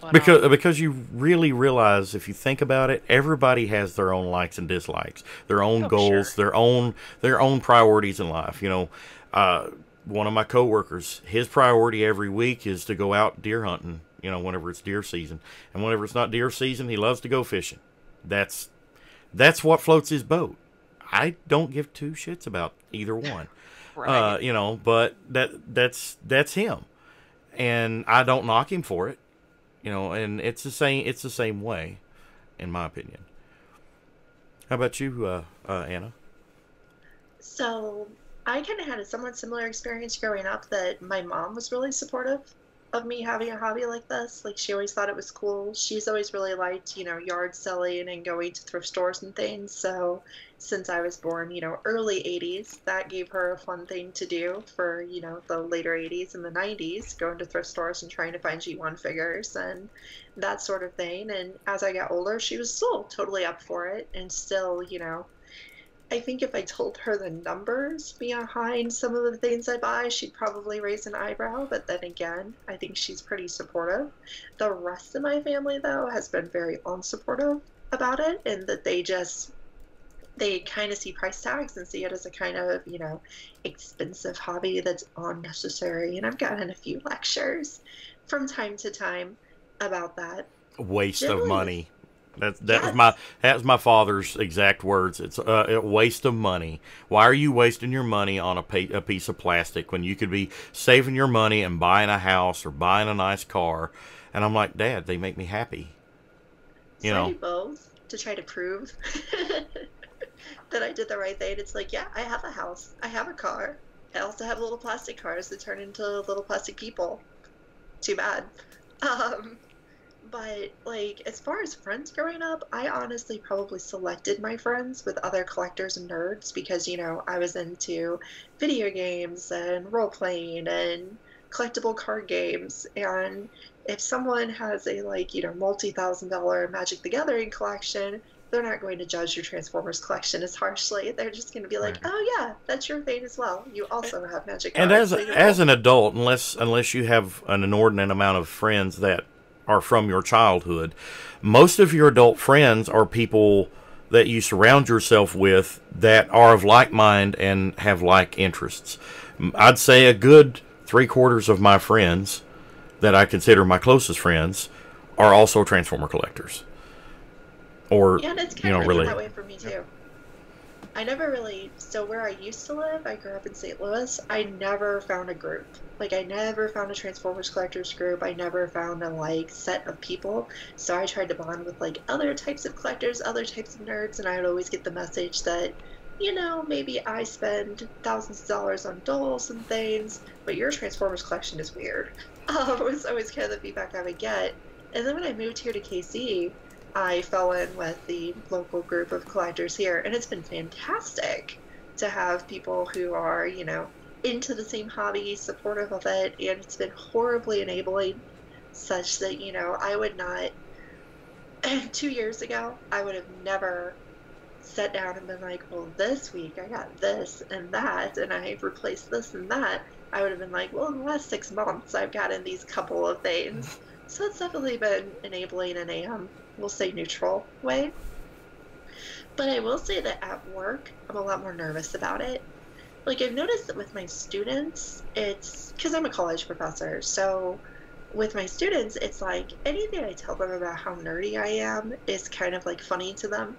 But, because you really realize, if you think about it, everybody has their own likes and dislikes, their own goals, sure. their own priorities in life. One of my coworkers, his priority every week is to go out deer hunting. Whenever it's deer season, and whenever it's not deer season, he loves to go fishing. That's what floats his boat. I don't give 2 shits about either one. Right. But that's him, and I don't knock him for it. And it's the same way, in my opinion. How about you, Anna? So I kind of had a somewhat similar experience growing up, that my mom was really supportive of me having a hobby like this. Like, she always thought it was cool. She's always really liked, yard selling and going to thrift stores and things. So, since I was born, early 80s, that gave her a fun thing to do for, the later 80s and the 90s, going to thrift stores and trying to find G1 figures and that sort of thing. And as I got older, she was still totally up for it and still, I think if I told her the numbers behind some of the things I buy, she'd probably raise an eyebrow. But then again, I think she's pretty supportive. The rest of my family, though, has been very unsupportive about it, and that they kind of see price tags and see it as a kind of, expensive hobby that's unnecessary. And I've gotten a few lectures from time to time about that. Waste of Generally, money. That yes. was my father's exact words. It's a waste of money. Why are you wasting your money on a piece of plastic when you could be saving your money and buying a house or buying a nice car? And I'm like, Dad, they make me happy. You So I know, do both to try to prove that I did the right thing. It's like, yeah, I have a house, I have a car. I also have little plastic cars that turn into little plastic people. Too bad. Um, but like as far as friends growing up, I honestly probably selected my friends with other collectors and nerds because, I was into video games and role playing and collectible card games. And if someone has a like, multi-thousand-dollar Magic the Gathering collection, they're not going to judge your Transformers collection as harshly. They're just going to be like, Right. "Oh yeah, that's your thing as well. You also have Magic and cards, as so you're as cool." an adult, unless you have an inordinate amount of friends that are from your childhood, most of your adult friends are people that you surround yourself with that are of like mind and have like interests. I'd say a good three-quarters of my friends that I consider my closest friends are also Transformer collectors, or Yeah, and it's kind of been that related. way for me Yep. too. I never really, so where I used to live, I grew up in St. Louis, I never found a group. Like, I never found a Transformers collectors group. I never found a, like, set of people. So I tried to bond with, like, other types of collectors, other types of nerds, and I would always get the message that, maybe I spend thousands of dollars on dolls and things, but your Transformers collection is weird. Was always kind of the feedback I would get. And then when I moved here to KC, I fell in with the local group of collectors here, and it's been fantastic to have people who are, into the same hobby, supportive of it, and it's been horribly enabling, such that, I would not, 2 years ago, I would have never sat down and been like, well, this week I got this and that, and I replaced this and that. I would have been like, well, in the last 6 months, I've gotten these couple of things. So it's definitely been enabling in a, we'll say, neutral way. But I will say that at work, I'm a lot more nervous about it. Like, I've noticed that with my students, it's because I'm a college professor. So with my students, it's like anything I tell them about how nerdy I am is kind of like funny to them.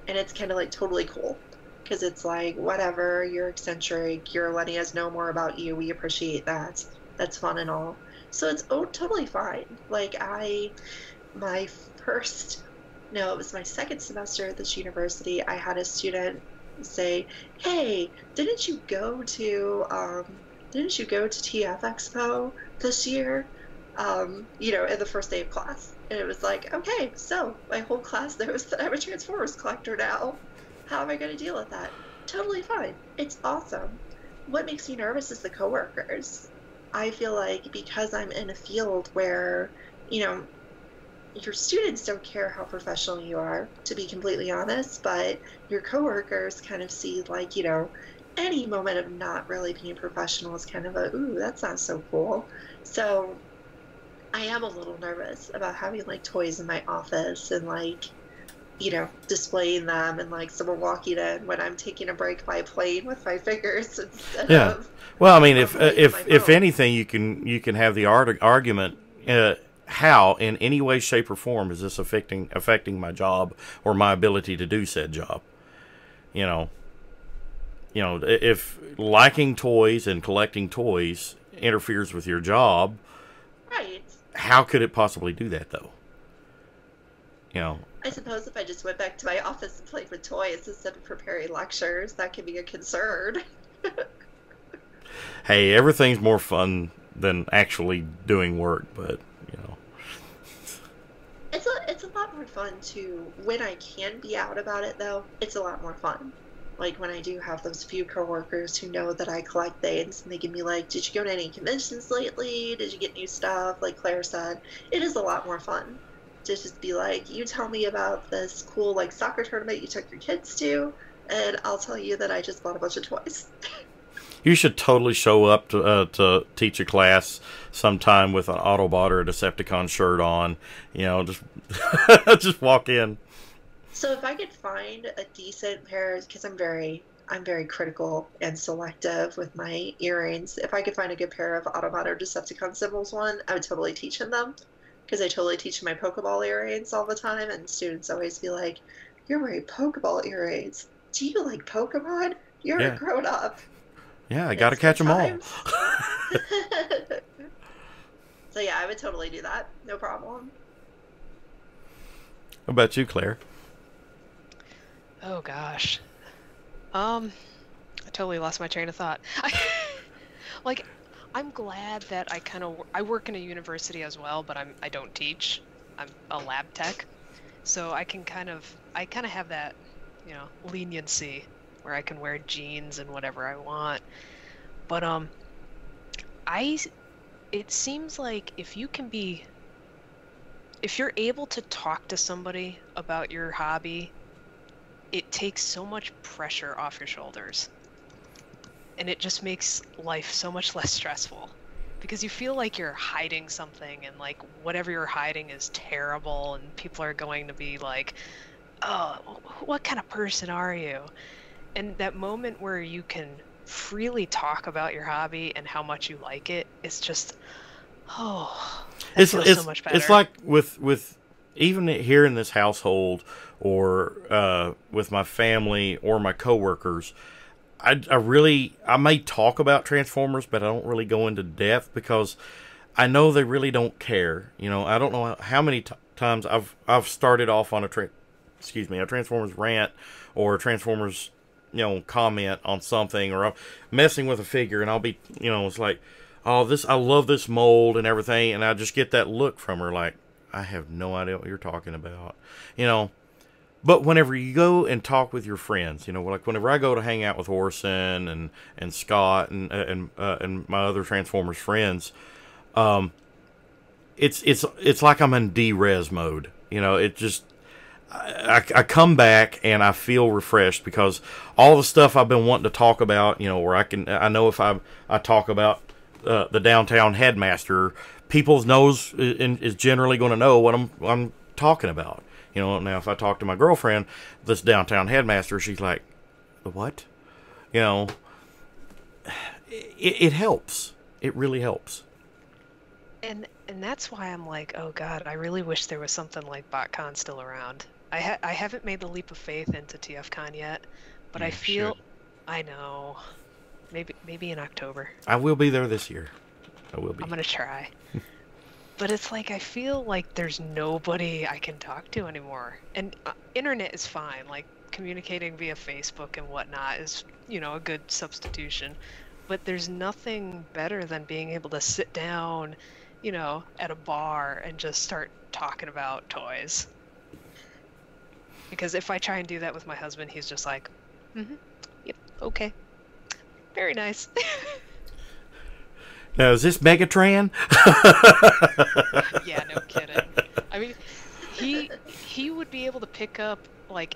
And it's kind of like totally cool. Because it's like, whatever, you're eccentric, you're letting us know more about you. We appreciate that. That's fun and all. So it's totally fine. Like, my first, no, it was my second semester at this university, I had a student say, "Hey, didn't you go to TF Expo this year?" In the first day of class. And it was like, okay, so my whole class knows that I'm a Transformers collector now. How am I going to deal with that? Totally fine. It's awesome. What makes me nervous is the coworkers. I feel like because I'm in a field where, you know, your students don't care how professional you are, to be completely honest, but your coworkers kind of see, like, any moment of not really being professional is kind of a, ooh, that's not so cool. So I am a little nervous about having, like, toys in my office and, like, displaying them and, like, someone walking in when I'm taking a break by playing with my fingers instead Yeah. of Well, I mean, if playing with my if phone. anything, you can have the argument. How, in any way, shape, or form, is this affecting my job or my ability to do said job? You know, if liking toys and collecting toys interferes with your job, Right. how could it possibly do that, though? You know, I suppose if I just went back to my office and played with toys instead of preparing lectures, that could be a concern. hey, everything's more fun than actually doing work. But It's a lot more fun to, when I can be out about it though, it's a lot more fun. Like when I do have those few coworkers who know that I collect things and they give me like, did you go to any conventions lately? Did you get new stuff? Like Claire said, it is a lot more fun to just be like, you tell me about this cool like soccer tournament you took your kids to, and I'll tell you that I just bought a bunch of toys. you should totally show up to teach a class sometime with an Autobot or a Decepticon shirt on. Just just walk in. So if I could find a decent pair, because I'm very critical and selective with my earrings. If I could find a good pair of Autobot or Decepticon symbols one, I would totally teach him them. Because I totally teach my Pokeball earrings all the time, and students always be like, "You're wearing Pokeball earrings. Do you like Pokemon? You're a grown up." Yeah, I gotta catch them all. So yeah, I would totally do that. No problem. What about you, Claire? Oh gosh. I totally lost my train of thought. Like, I'm glad that I work in a university as well, but I don't teach. I'm a lab tech, so I kind of have that, leniency where I can wear jeans and whatever I want. But it seems like if you're able to talk to somebody about your hobby, it takes so much pressure off your shoulders. And it just makes life so much less stressful. Because you feel like you're hiding something, and like whatever you're hiding is terrible, and people are going to be like, "Oh, what kind of person are you?" And that moment where you can freely talk about your hobby and how much you like it, it's just, that feels so much better. It's like with even here in this household, or with my family or my coworkers, I may talk about Transformers, but I don't really go into depth because I know they really don't care. I don't know how many times I've started off on a Transformers rant or a Transformers comment on something, or I'm messing with a figure, and I'll be it's like, oh, I love this mold and everything, and I just get that look from her like, I have no idea what you're talking about, But whenever you go and talk with your friends, like whenever I go to hang out with Orson and Scott and my other Transformers friends, it's like I'm in D-res mode. It just I come back and I feel refreshed because all the stuff I've been wanting to talk about, where I know if I talk about the downtown headmaster, people's nose is generally going to know what I'm talking about. Now if I talk to my girlfriend, this downtown headmaster, she's like, what? It helps. It really helps. And that's why I'm like, oh god, I really wish there was something like BotCon still around. I haven't made the leap of faith into TFCon yet, but I feel I know. Maybe in October. I will be there this year. I will be. I'm gonna try. But it's like I feel like there's nobody I can talk to anymore. And internet is fine. Like communicating via Facebook and whatnot is, a good substitution. But there's nothing better than being able to sit down, at a bar and just start talking about toys. Because if I try and do that with my husband, he's just like, yep, okay. Very nice. Now, is this Megatron? Yeah, no kidding. I mean, he would be able to pick up, like,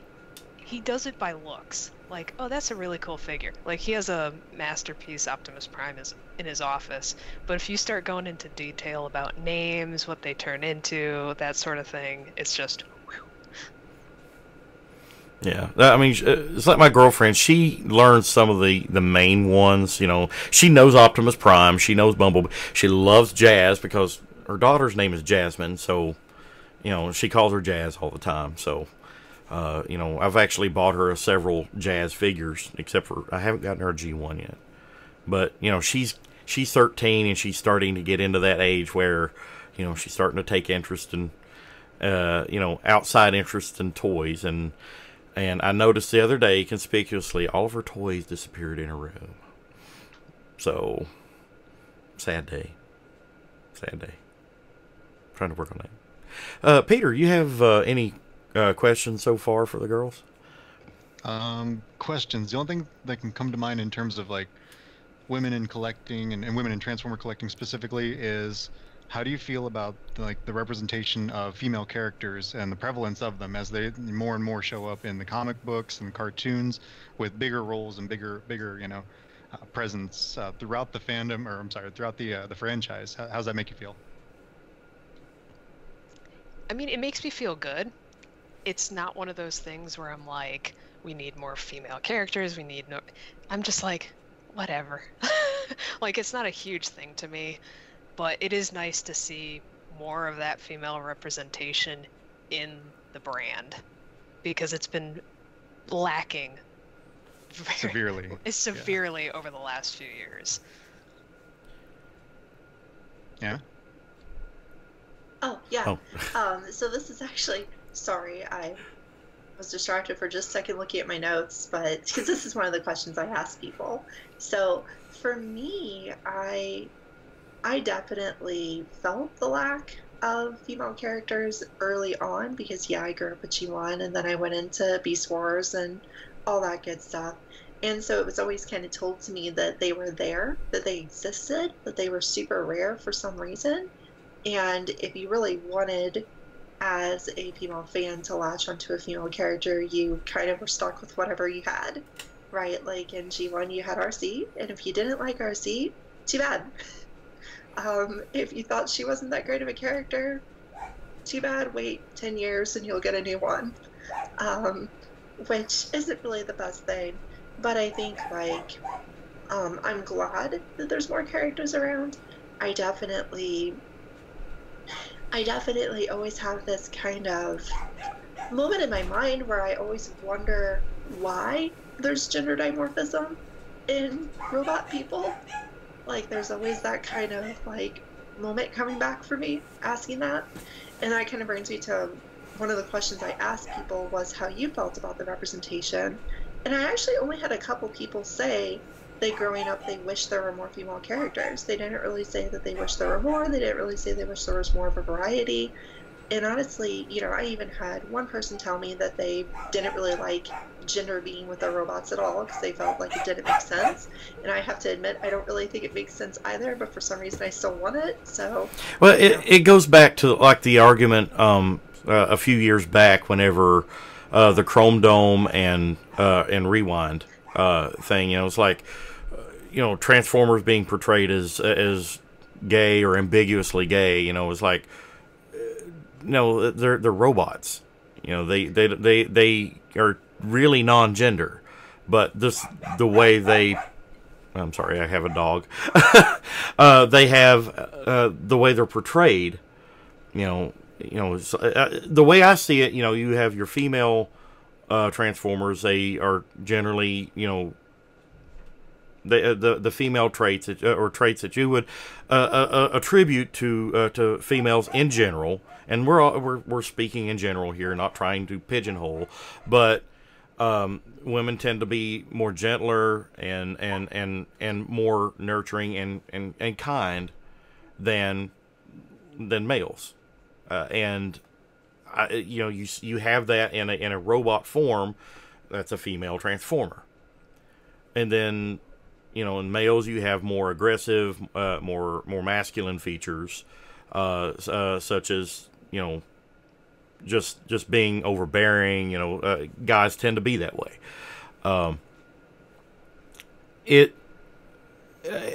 he does it by looks. Like, oh, that's a really cool figure. Like, he has a Masterpiece Optimus Prime in his office. But if you start going into detail about names, what they turn into, that sort of thing, it's just... Yeah, I mean, it's like my girlfriend. She learns some of the main ones. She knows Optimus Prime. She knows Bumblebee. She loves Jazz because her daughter's name is Jasmine. So, she calls her Jazz all the time. So, I've actually bought her several Jazz figures, except for I haven't gotten her a G1 yet. But she's 13 and she's starting to get into that age where, she's starting to take interest in, outside interest in toys. And I noticed the other day, conspicuously, all of her toys disappeared in her room. So, sad day. Sad day. Trying to work on that. Peter, you have any questions so far for the girls? Questions. The only thing that can come to mind in terms of like women in collecting and women in Transformer collecting specifically is how do you feel about like the representation of female characters and the prevalence of them as they more and more show up in the comic books and cartoons with bigger roles and bigger presence throughout the fandom, or I'm sorry, throughout the franchise? How's that make you feel? I mean, it makes me feel good. It's not one of those things where I'm like, we need more female characters, we need no... I'm just like, whatever. Like, it's not a huge thing to me, but it is nice to see more of that female representation in the brand, because it's been lacking severely over the last few years. Yeah. Oh, yeah. So this is actually, sorry, I was distracted for just a second looking at my notes, but because this is one of the questions I ask people. So for me, I definitely felt the lack of female characters early on because, yeah, I grew up with G1 and then I went into Beast Wars and all that good stuff. And so it was always kind of told to me that they were there, that they existed, that they were super rare for some reason. And if you really wanted, as a female fan, to latch onto a female character, you kind of were stuck with whatever you had, right? Like in G1, you had RC, and if you didn't like RC, too bad. If you thought she wasn't that great of a character, too bad. Wait 10 years and you'll get a new one, which isn't really the best thing. But I think, like, I'm glad that there's more characters around. I definitely always have this kind of moment in my mind where I always wonder why there's gender dimorphism in robot people. Like, there's always that kind of, like, moment coming back for me, asking that. And that kind of brings me to one of the questions I asked people was how you felt about the representation. And I actually only had a couple people say that growing up they wished there were more female characters. They didn't really say that they wished there were more. They didn't really say they wished there was more of a variety. And honestly, you know, I even had one person tell me that they didn't really like gender being with the robots at all because they felt like it didn't make sense. And I have to admit, I don't really think it makes sense either, but for some reason I still want it. So, well, it goes back to like the argument a few years back whenever the Chrome Dome and Rewind thing, you know, it's like, you know, Transformers being portrayed as gay or ambiguously gay, you know, it's like, no, they're robots. You know, they are really non-gender, but the way they, I'm sorry, I have a dog. They have the way they're portrayed. You know, the way I see it, you know, you have your female Transformers. They are generally, you know, the female traits or traits that you would attribute to females in general. And we're speaking in general here, not trying to pigeonhole, but women tend to be more gentler and more nurturing and kind than males, and you know, you have that in a robot form. That's a female Transformer, and then, you know, in males you have more aggressive, more masculine features, such as, you know, just being overbearing. You know, guys tend to be that way.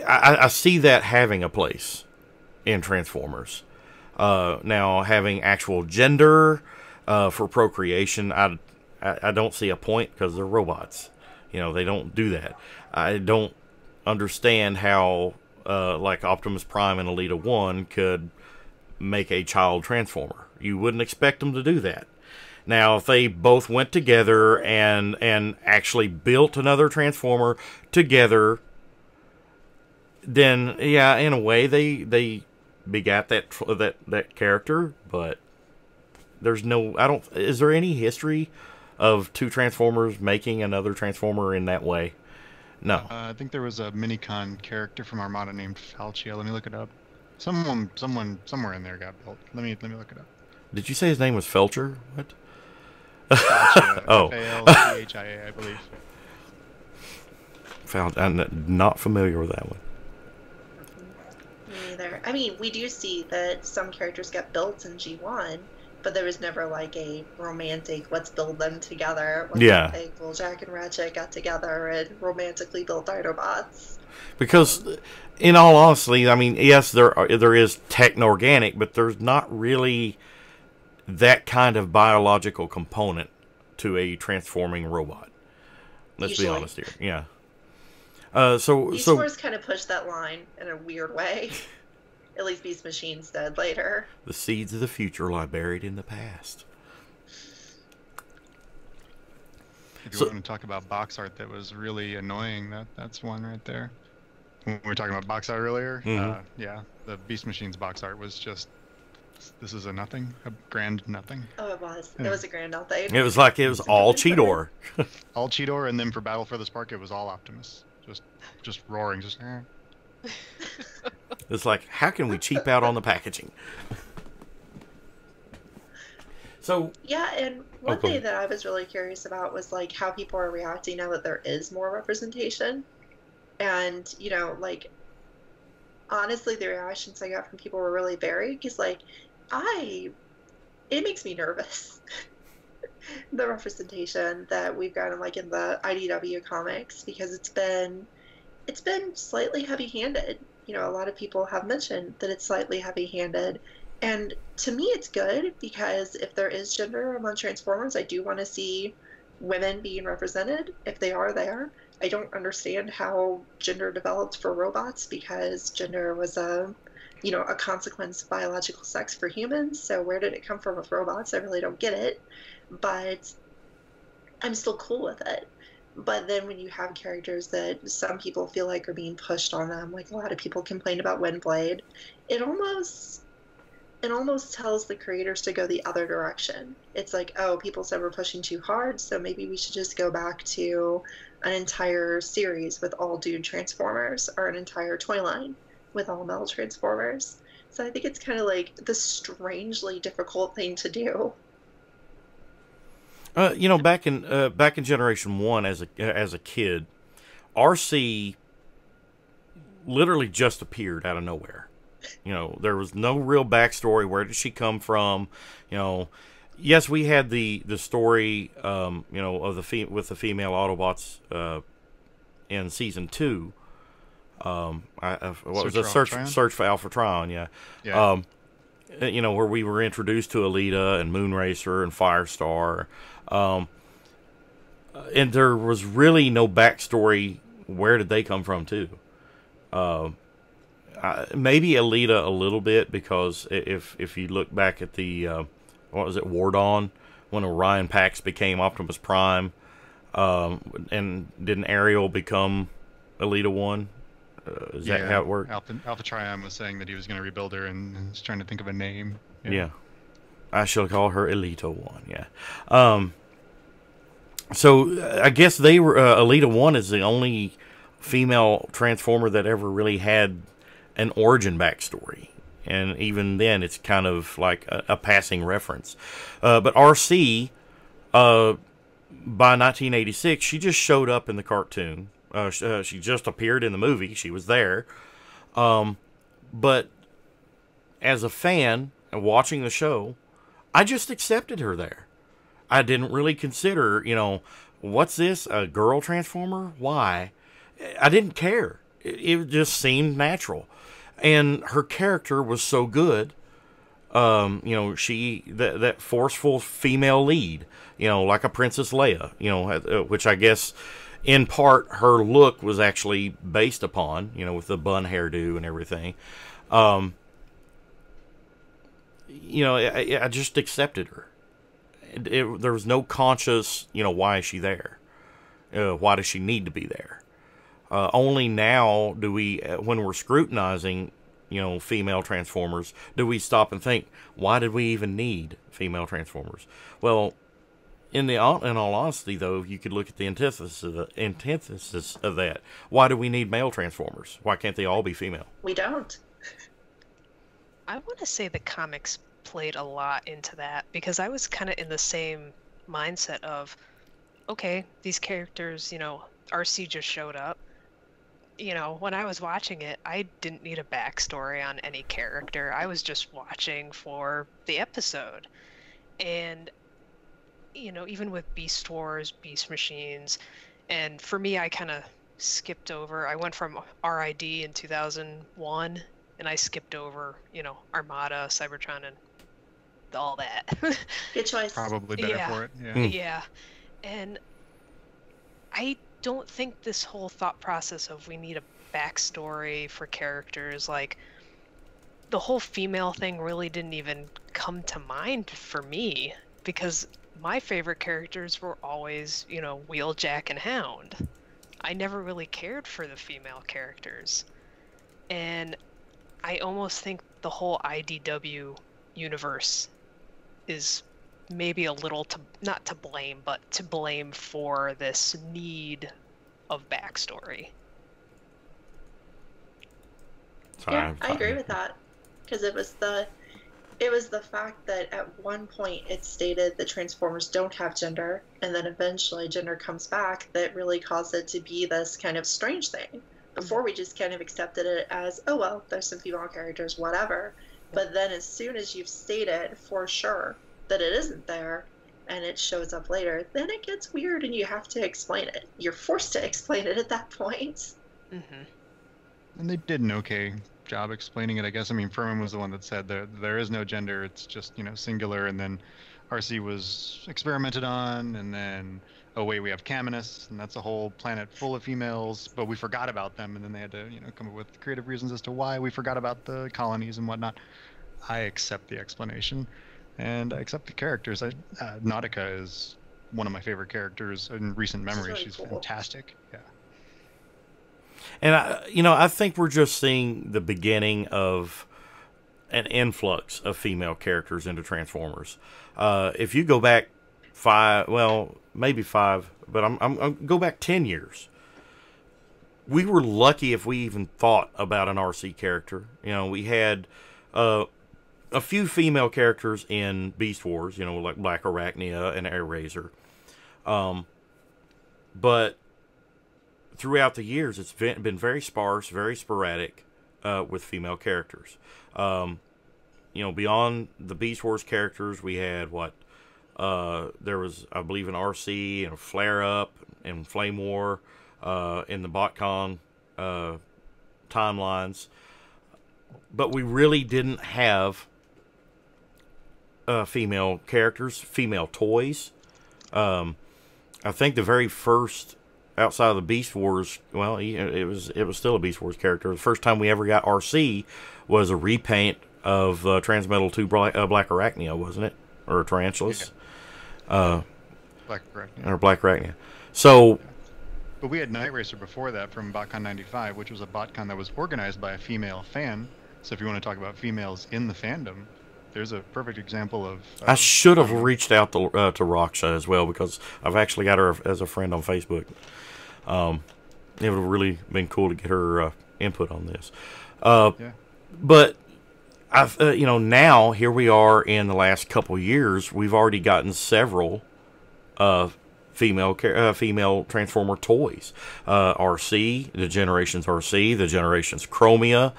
I see that having a place in Transformers. Now, having actual gender for procreation, I don't see a point because they're robots. You know, they don't do that. I don't understand how like Optimus Prime and Elita 1 could make a child Transformer. You wouldn't expect them to do that. Now, if they both went together and actually built another Transformer together, then yeah, in a way they begat that character. But there's no, is there any history of two Transformers making another Transformer in that way? No. I think there was a Minicon character from Armada named Falchia. Let me look it up. somewhere in there got built. Let me look it up. Did you say his name was Felcher? What? Gotcha. Oh. Falchia, I believe. I'm not familiar with that one. Me neither. I mean, we do see that some characters get built in G1, but there was never like a romantic, let's build them together. It wasn't like, well, Jack and Ratchet got together and romantically built Dinobots. Because, in all honesty, I mean, yes, there is techno-organic, but there's not really that kind of biological component to a transforming robot. Let's be honest here. Yeah. Beast Wars kind of pushed that line in a weird way. At least Beast Machines did later. The seeds of the future lie buried in the past. If you want to talk about box art that was really annoying, that's one right there. When we were talking about box art earlier, yeah, the Beast Machines box art was just, this is a grand nothing. Oh, it was. Yeah. It was a grand nothing. It was like it was all Cheetor. All Cheetor, and then for Battle for the Spark, it was all Optimus. Just roaring, just. It's like, how can we cheap out on the packaging? So yeah, and one thing that I was really curious about was like how people are reacting now that there is more representation. And, you know, like, honestly, the reactions I got from people were really varied because, like, it makes me nervous. The representation that we've gotten, like, in the IDW comics, because it's been slightly heavy-handed. You know, a lot of people have mentioned that it's slightly heavy-handed. And to me, it's good because if there is gender among Transformers, I do want to see women being represented. If they are there. I don't understand how gender developed for robots because gender was a consequence of biological sex for humans. So where did it come from with robots? I really don't get it, but I'm still cool with it. But then when you have characters that some people feel like are being pushed on them, like a lot of people complain about Windblade, it almost tells the creators to go the other direction. It's like, oh, people said we're pushing too hard, so maybe we should just go back to an entire series with all dude Transformers or an entire toy line with all male Transformers. So I think it's kind of like the strangely difficult thing to do. You know, back in Generation 1 as a kid, RC literally just appeared out of nowhere. You know, there was no real backstory. Where did she come from? You know, yes, we had the story, you know, of with the female Autobots in Season 2. What was it? Search for Alpha Trion, yeah. Yeah. You know, where we were introduced to Alita and Moonracer and Firestar. And there was really no backstory. Where did they come from, too? Maybe Alita a little bit, because if you look back at the what was it, War Dawn, when Orion Pax became Optimus Prime, and didn't Ariel become Alita 1? Is that how it worked? Alpha Trion was saying that he was going to rebuild her and was trying to think of a name. Yeah. I shall call her Alita 1, yeah. So I guess they were Alita 1 is the only female Transformer that ever really had an origin backstory, and even then it's kind of like a passing reference. But RC, by 1986, she just showed up in the cartoon. She just appeared in the movie. She was there. But as a fan and watching the show, I just accepted her there. I didn't really consider, you know, what's this, a girl Transformer? Why? I didn't care. It just seemed natural. And her character was so good. You know, that forceful female lead, you know, like a Princess Leia, you know, which I guess in part her look was actually based upon, you know, with the bun hairdo and everything. You know, I just accepted her. There was no conscious, you know, why is she there? Why does she need to be there? Only now do we, when we're scrutinizing, you know, female Transformers, do we stop and think, why did we even need female Transformers? Well, in all honesty, though, you could look at the antithesis of that. Why do we need male Transformers? Why can't they all be female? We don't. I want to say the comics played a lot into that because I was kind of in the same mindset of, okay, these characters, RC just showed up. When I was watching it, I didn't need a backstory on any character. I was just watching for the episode. And, even with Beast Wars, Beast Machines, and for me, I kind of skipped over. I went from RID in 2001, and I skipped over, Armada, Cybertron, and all that. Good choice. Probably better for it. Yeah. Yeah. And I don't think this whole thought process of we need a backstory for characters, like the whole female thing really didn't even come to mind for me because my favorite characters were always, Wheeljack and Hound. I never really cared for the female characters. And I almost think the whole IDW universe is maybe a little not to blame, but to blame for this need of backstory. Yeah, I agree with that. Because it was the fact that at one point it stated that Transformers don't have gender, and then eventually gender comes back that really caused it to be this kind of strange thing. Before we just kind of accepted it as, oh well, there's some female characters, whatever. But then as soon as you've stated for sure that it isn't there, and it shows up later, then it gets weird and you have to explain it. You're forced to explain it at that point. Mm-hmm. And they did an okay job explaining it, I guess. I mean, Furman was the one that said there is no gender, it's just, singular, and then RC was experimented on, and then, oh wait, we have Caminus, and that's a whole planet full of females, but we forgot about them, and then they had to, come up with creative reasons as to why we forgot about the colonies and whatnot. I accept the explanation, and I accept the characters. Nautica is one of my favorite characters in recent memory. Really She's cool. fantastic. Yeah. And I think we're just seeing the beginning of an influx of female characters into Transformers. If you go back maybe 5, but I'm go back 10 years. We were lucky if we even thought about an RC character. We had a few female characters in Beast Wars, like Black Arachnia and Air Razor. But throughout the years, it's been very sparse, very sporadic with female characters. Beyond the Beast Wars characters, we had there was, I believe, an RC and a Flare Up and Flame War in the BotCon timelines. But we really didn't have female characters, female toys. I think the very first, outside of the Beast Wars, it was still a Beast Wars character. The first time we ever got RC was a repaint of Transmetal 2 Black Arachnia, wasn't it? Or Tarantulas? Yeah. Black Arachnia. Or Black Arachnia. So... But we had Night Racer before that from BotCon 95, which was a BotCon that was organized by a female fan. So if you want to talk about females in the fandom, there's a perfect example of... I should have reached out to Raksha as well, because I've actually got her as a friend on Facebook. It would have really been cool to get her input on this. Yeah. But, now, here we are in the last couple years, we've already gotten several female Transformer toys. RC, the Generations RC, the Generations Chromia.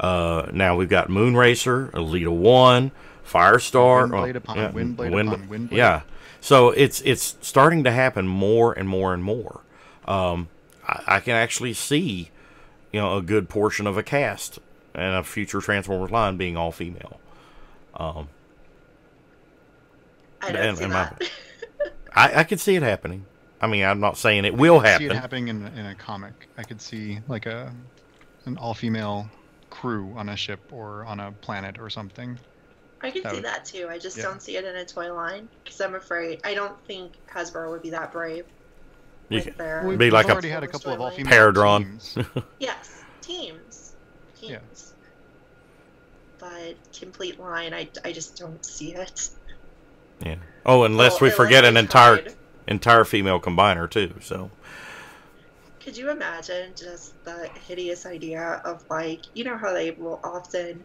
Now we've got Moonracer, Elita 1, Firestar. Windblade upon Windblade upon Windblade. Yeah. So it's starting to happen more and more and more. I can actually see, a good portion of a cast and a future Transformers line being all female. I don't see that. I could see it happening. I mean, I'm not saying it will happen. I could see it happening in a comic. I could see like an all-female crew on a ship or on a planet or something. I can see that too. I just don't see it in a toy line because I'm afraid. I don't think Hasbro would be that brave. We've like already had a couple of all-female Paradron. teams. Yes, teams. Yeah. But complete line, I just don't see it. Yeah. Oh, unless we forget an entire female combiner too. So. Could you imagine just the hideous idea of how they will often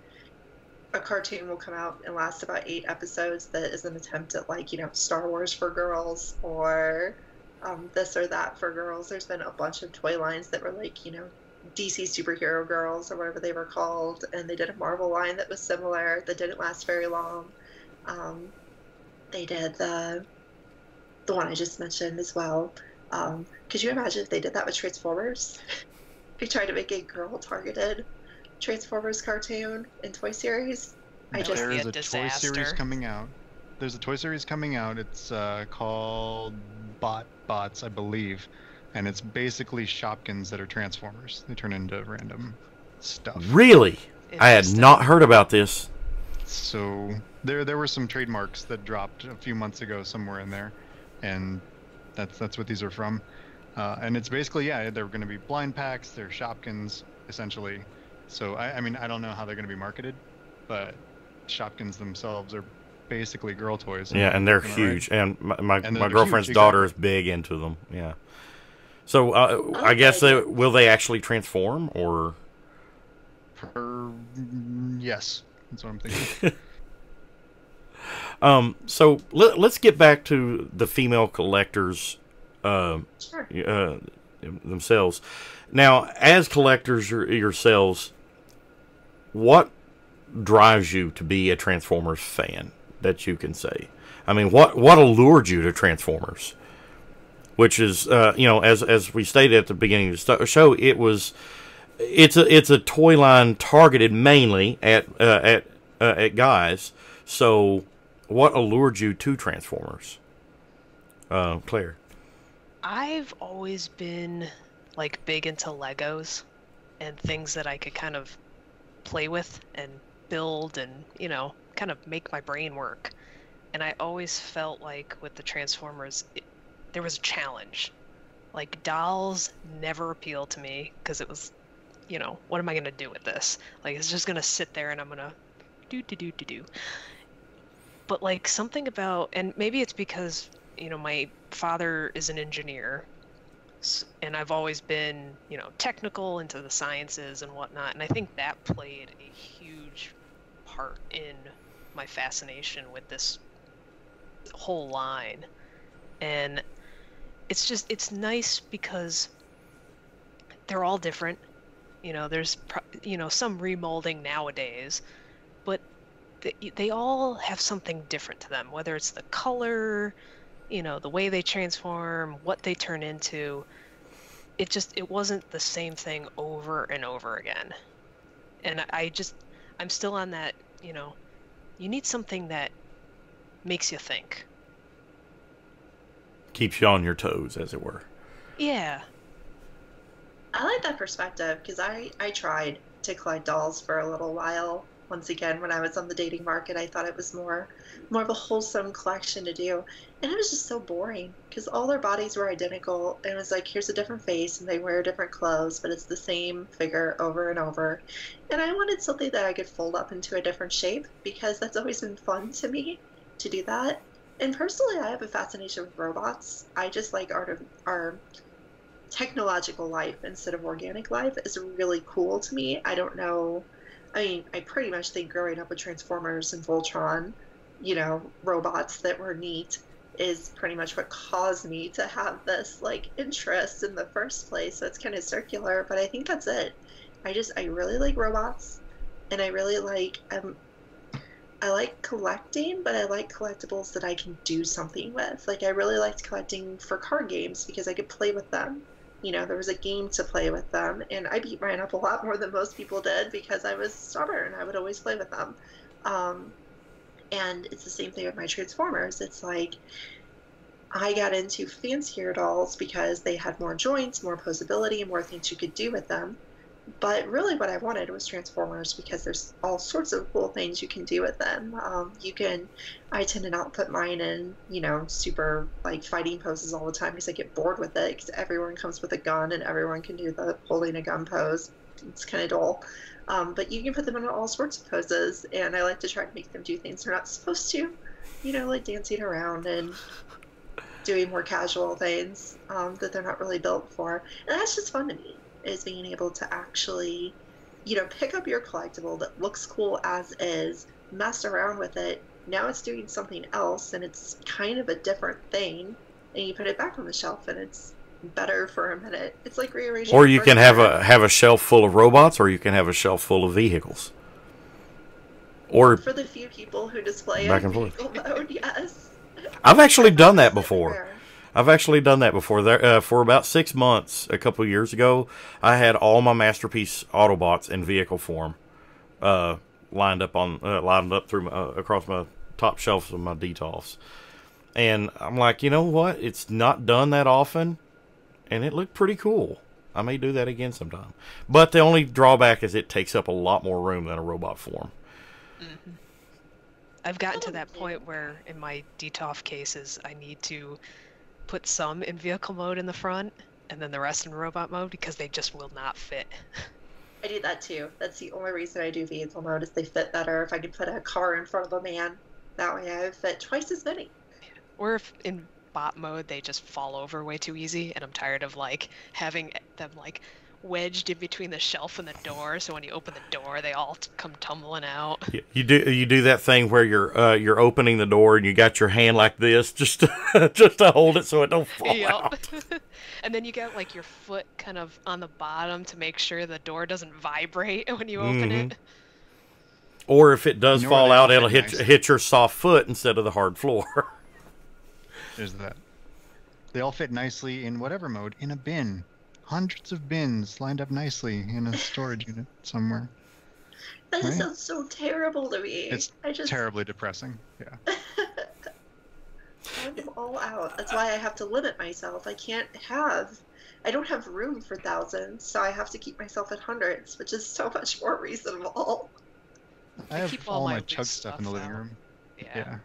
a cartoon will come out and last about 8 episodes that is an attempt at, like, Star Wars for girls, or this or that for girls. There's been a bunch of toy lines that were like, DC superhero girls or whatever they were called, and they did a Marvel line that was similar that didn't last very long. They did the one I just mentioned as well. Could you imagine if they did that with Transformers? They tried to make a girl-targeted Transformers cartoon and toy series. There is a toy series coming out. There's a toy series coming out. It's called Bots, I believe, and it's basically Shopkins that are Transformers. They turn into random stuff. Really? I had not heard about this. So there were some trademarks that dropped a few months ago somewhere in there, and that's what these are from. And it's basically, they're going to be blind packs. They're Shopkins essentially. So I mean, I don't know how they're going to be marketed, but Shopkins themselves are basically girl toys. Yeah, and they're huge. Right? And my girlfriend's daughter is big into them. Yeah. So I guess will they actually transform, or? Yes, that's what I'm thinking. So let's get back to the female collectors Sure. Themselves. Now, as collectors yourselves, what drives you to be a Transformers fan, that you can say? I mean, what allured you to Transformers? Which is, as we stated at the beginning of the show, it's a toy line targeted mainly at guys. So, what allured you to Transformers, Claire? I've always been like big into Legos and things that I could kind of play with and build and, kind of make my brain work. And I always felt like with the Transformers, there was a challenge. Like, dolls never appealed to me because it was, what am I going to do with this? Like, it's just going to sit there and I'm going to do. But like something about, and maybe it's because, my father is an engineer, and I've always been, technical into the sciences and whatnot. And I think that played a huge part in my fascination with this whole line. And it's nice because they're all different. There's, some remolding nowadays, but they all have something different to them, whether it's the color, the way they transform, what they turn into. It wasn't the same thing over and over again. And I'm still on that, you need something that makes you think. Keeps you on your toes, as it were. Yeah. I like that perspective, because I tried to collect dolls for a little while. Once again, when I was on the dating market, I thought it was more of a wholesome collection to do. And it was just so boring, because all their bodies were identical. And it was like, here's a different face, and they wear different clothes, but it's the same figure over and over. And I wanted something that I could fold up into a different shape, because that's always been fun to me to do that. And personally, I have a fascination with robots. I just like our technological life instead of organic life is really cool to me. I don't know. I mean, I pretty much think growing up with Transformers and Voltron, robots that were neat, is pretty much what caused me to have this, like, interest in the first place. So it's kind of circular, but I think that's it. I really like robots, and I really like, I like collecting, but I like collectibles that I can do something with. Like, I really liked collecting for card games because I could play with them. There was a game to play with them, and I beat mine up a lot more than most people did because I was stubborn. I would always play with them. And it's the same thing with my Transformers. It's like, I got into fancier dolls because they had more joints, more posability, and more things you could do with them. But really what I wanted was Transformers because there's all sorts of cool things you can do with them. I tend to not put mine in, super, like, fighting poses all the time because I get bored with it because everyone comes with a gun and everyone can do the holding a gun pose. It's kind of dull. But you can put them in all sorts of poses, and I like to try to make them do things they're not supposed to, like dancing around and doing more casual things that they're not really built for. And that's just fun to me, is being able to actually pick up your collectible that looks cool as is, mess around with it. Now it's doing something else, and it's kind of a different thing, and you put it back on the shelf, and it's better for a minute. It's like rearranging. Or you can have a shelf full of robots, or you can have a shelf full of vehicles. Or for the few people who display back in and forth. vehicle mode, yes. I've actually done that before. Everywhere. I've actually done that before. There, for about 6 months, a couple of years ago, I had all my Masterpiece Autobots in vehicle form, lined up through across my top shelves of my Detolfs. And I'm like, you know what? It's not done that often, and it looked pretty cool. I may do that again sometime. But the only drawback is it takes up a lot more room than a robot form. Mm-hmm. I've gotten to that point where in my Detolf cases, I need to put some in vehicle mode in the front and then the rest in robot mode because they just will not fit. I do that too. That's the only reason I do vehicle mode, is they fit better. If I can put a car in front of a man, that way I fit twice as many. Or if in bot mode they just fall over way too easy, and I'm tired of like having them like wedged in between the shelf and the door, so when you open the door they all come tumbling out. You do that thing where you're opening the door and you got your hand like this just to hold it so it don't fall out. And then you got like your foot kind of on the bottom to make sure the door doesn't vibrate when you open it. Or if it does fall out, it'll hit your soft foot instead of the hard floor. There's that. They all fit nicely in whatever mode, in a bin. Hundreds of bins lined up nicely in a storage unit somewhere. That just sounds so terrible to me. It's terribly depressing. Yeah. I'm all out. That's why I have to limit myself. I don't have room for thousands, so I have to keep myself at hundreds, which is so much more reasonable. I have all my chug stuff in the living room. Yeah.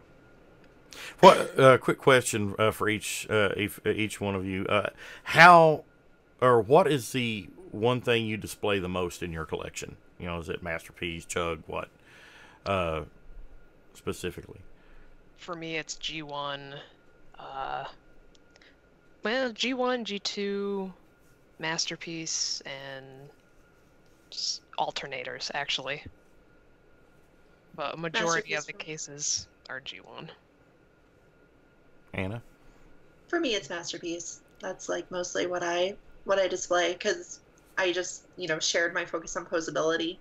What quick question for each one of you? What is the one thing you display the most in your collection? Is it Masterpiece, Chug, what specifically? For me, it's G1. G1, G2, Masterpiece, and alternators, actually. But a majority of the cases are G1. Anna? For me, it's Masterpiece. That's like mostly what I display, because I just shared my focus on posability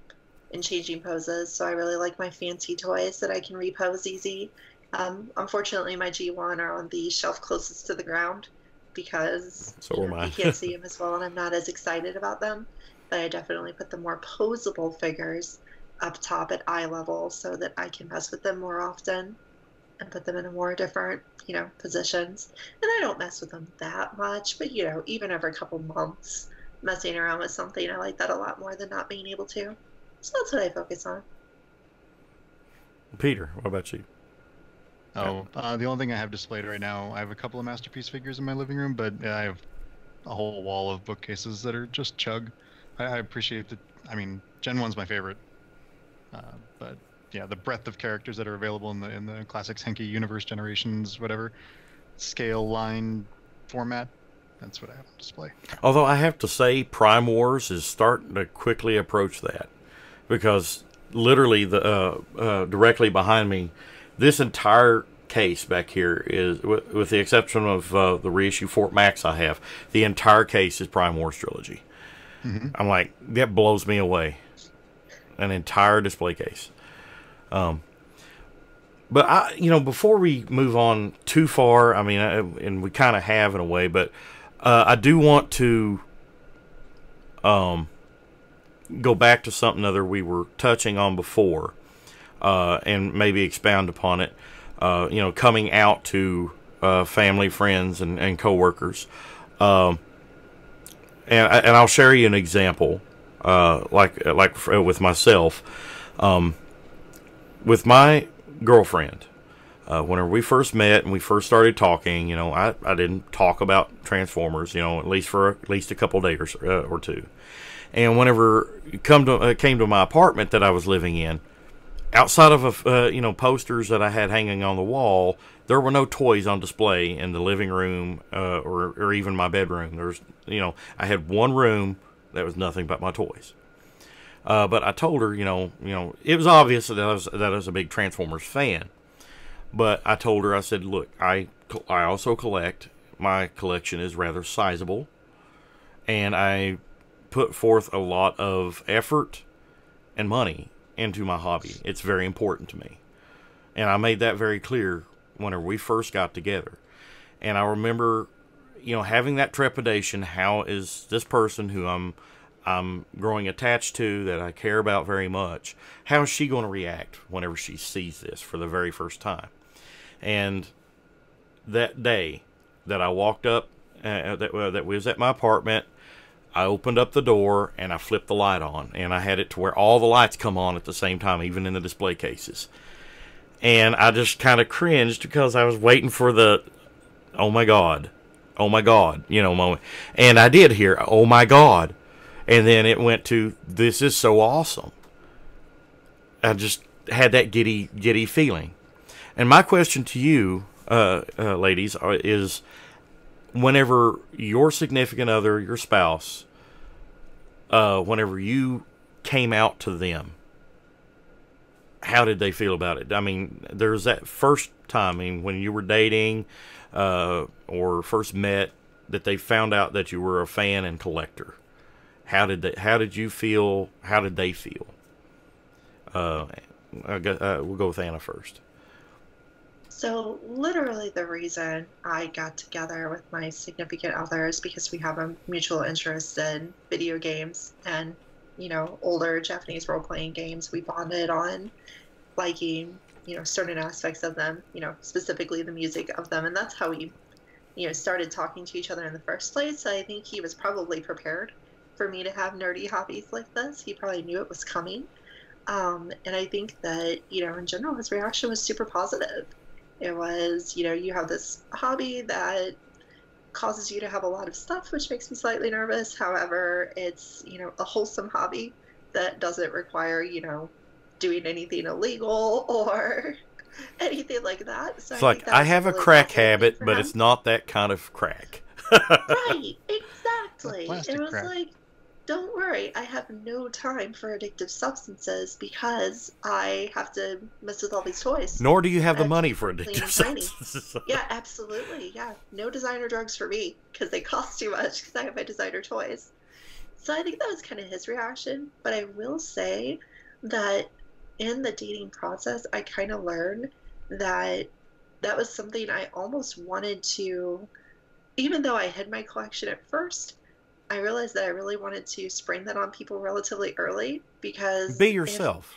and changing poses. So I really like my fancy toys that I can repose easy. Unfortunately, my G1 are on the shelf closest to the ground because you can't see them as well, and I'm not as excited about them. But I definitely put the more posable figures up top at eye level so that I can mess with them more often and put them in a more different, positions. And I don't mess with them that much, but, even every couple months, messing around with something, I like that a lot more than not being able to. So that's what I focus on. Peter, what about you? The only thing I have displayed right now, I have a couple of Masterpiece figures in my living room, but I have a whole wall of bookcases that are just Chug. I appreciate that. I mean, Gen 1's my favorite. But yeah, the breadth of characters that are available in the Classics, Henke, Universe, Generations, whatever, scale, line, format, that's what I have on display. Although I have to say, Prime Wars is starting to quickly approach that, because literally directly behind me, this entire case back here is, with the exception of the reissue Fort Max I have, the entire case is Prime Wars Trilogy. Mm-hmm. I'm like, that blows me away. An entire display case. But before we move on too far, and we kind of have in a way, but I do want to go back to something other we were touching on before, and maybe expound upon it. Coming out to family, friends, and coworkers, and I'll share you an example. Like with myself, with my girlfriend, whenever we first met and we first started talking, I didn't talk about Transformers, at least for at least a couple days or two. And whenever you came to my apartment that I was living in, outside of posters that I had hanging on the wall, there were no toys on display in the living room or even my bedroom. There's I had one room that was nothing but my toys. But I told her, it was obvious that I was a big Transformers fan. But I told her, I said, look, I also collect. My collection is rather sizable, and I put forth a lot of effort and money into my hobby. It's very important to me. And I made that very clear whenever we first got together. And I remember, having that trepidation. How is this person who I'm growing attached to, that I care about very much, how is she going to react whenever she sees this for the very first time? And that day that I walked up, that was at my apartment, I opened up the door and I flipped the light on, and I had it to where all the lights come on at the same time, even in the display cases. And I just kind of cringed because I was waiting for the, oh my God, moment. And I did hear, oh my God. And then it went to, this is so awesome. I just had that giddy feeling. And my question to you, ladies, is whenever your significant other, your spouse, whenever you came out to them, how did they feel about it? I mean, there's that first time, when you were dating or first met, that they found out that you were a fan and collector. How did you feel? How did they feel? We'll go with Anna first. So literally the reason I got together with my significant other is because we have a mutual interest in video games and, older Japanese role-playing games. We bonded on liking, certain aspects of them, specifically the music of them. And that's how we, started talking to each other in the first place. I think he was probably prepared for me to have nerdy hobbies like this. He probably knew it was coming. And I think that, in general, his reaction was super positive. It was, you have this hobby that causes you to have a lot of stuff, which makes me slightly nervous. However, it's, a wholesome hobby that doesn't require, doing anything illegal or anything like that. So it's like, I have a crack habit, but it's not that kind of crack. Right, exactly. It was crack. like, don't worry, I have no time for addictive substances because I have to mess with all these toys. Nor do you have the money for addictive substances. Yeah, absolutely. Yeah, no designer drugs for me because they cost too much because I have my designer toys. So I think that was kind of his reaction. But I will say that in the dating process, I kind of learned that that was something I almost wanted to, even though I hid my collection at first, I realized that I really wanted to spring that on people relatively early because be yourself.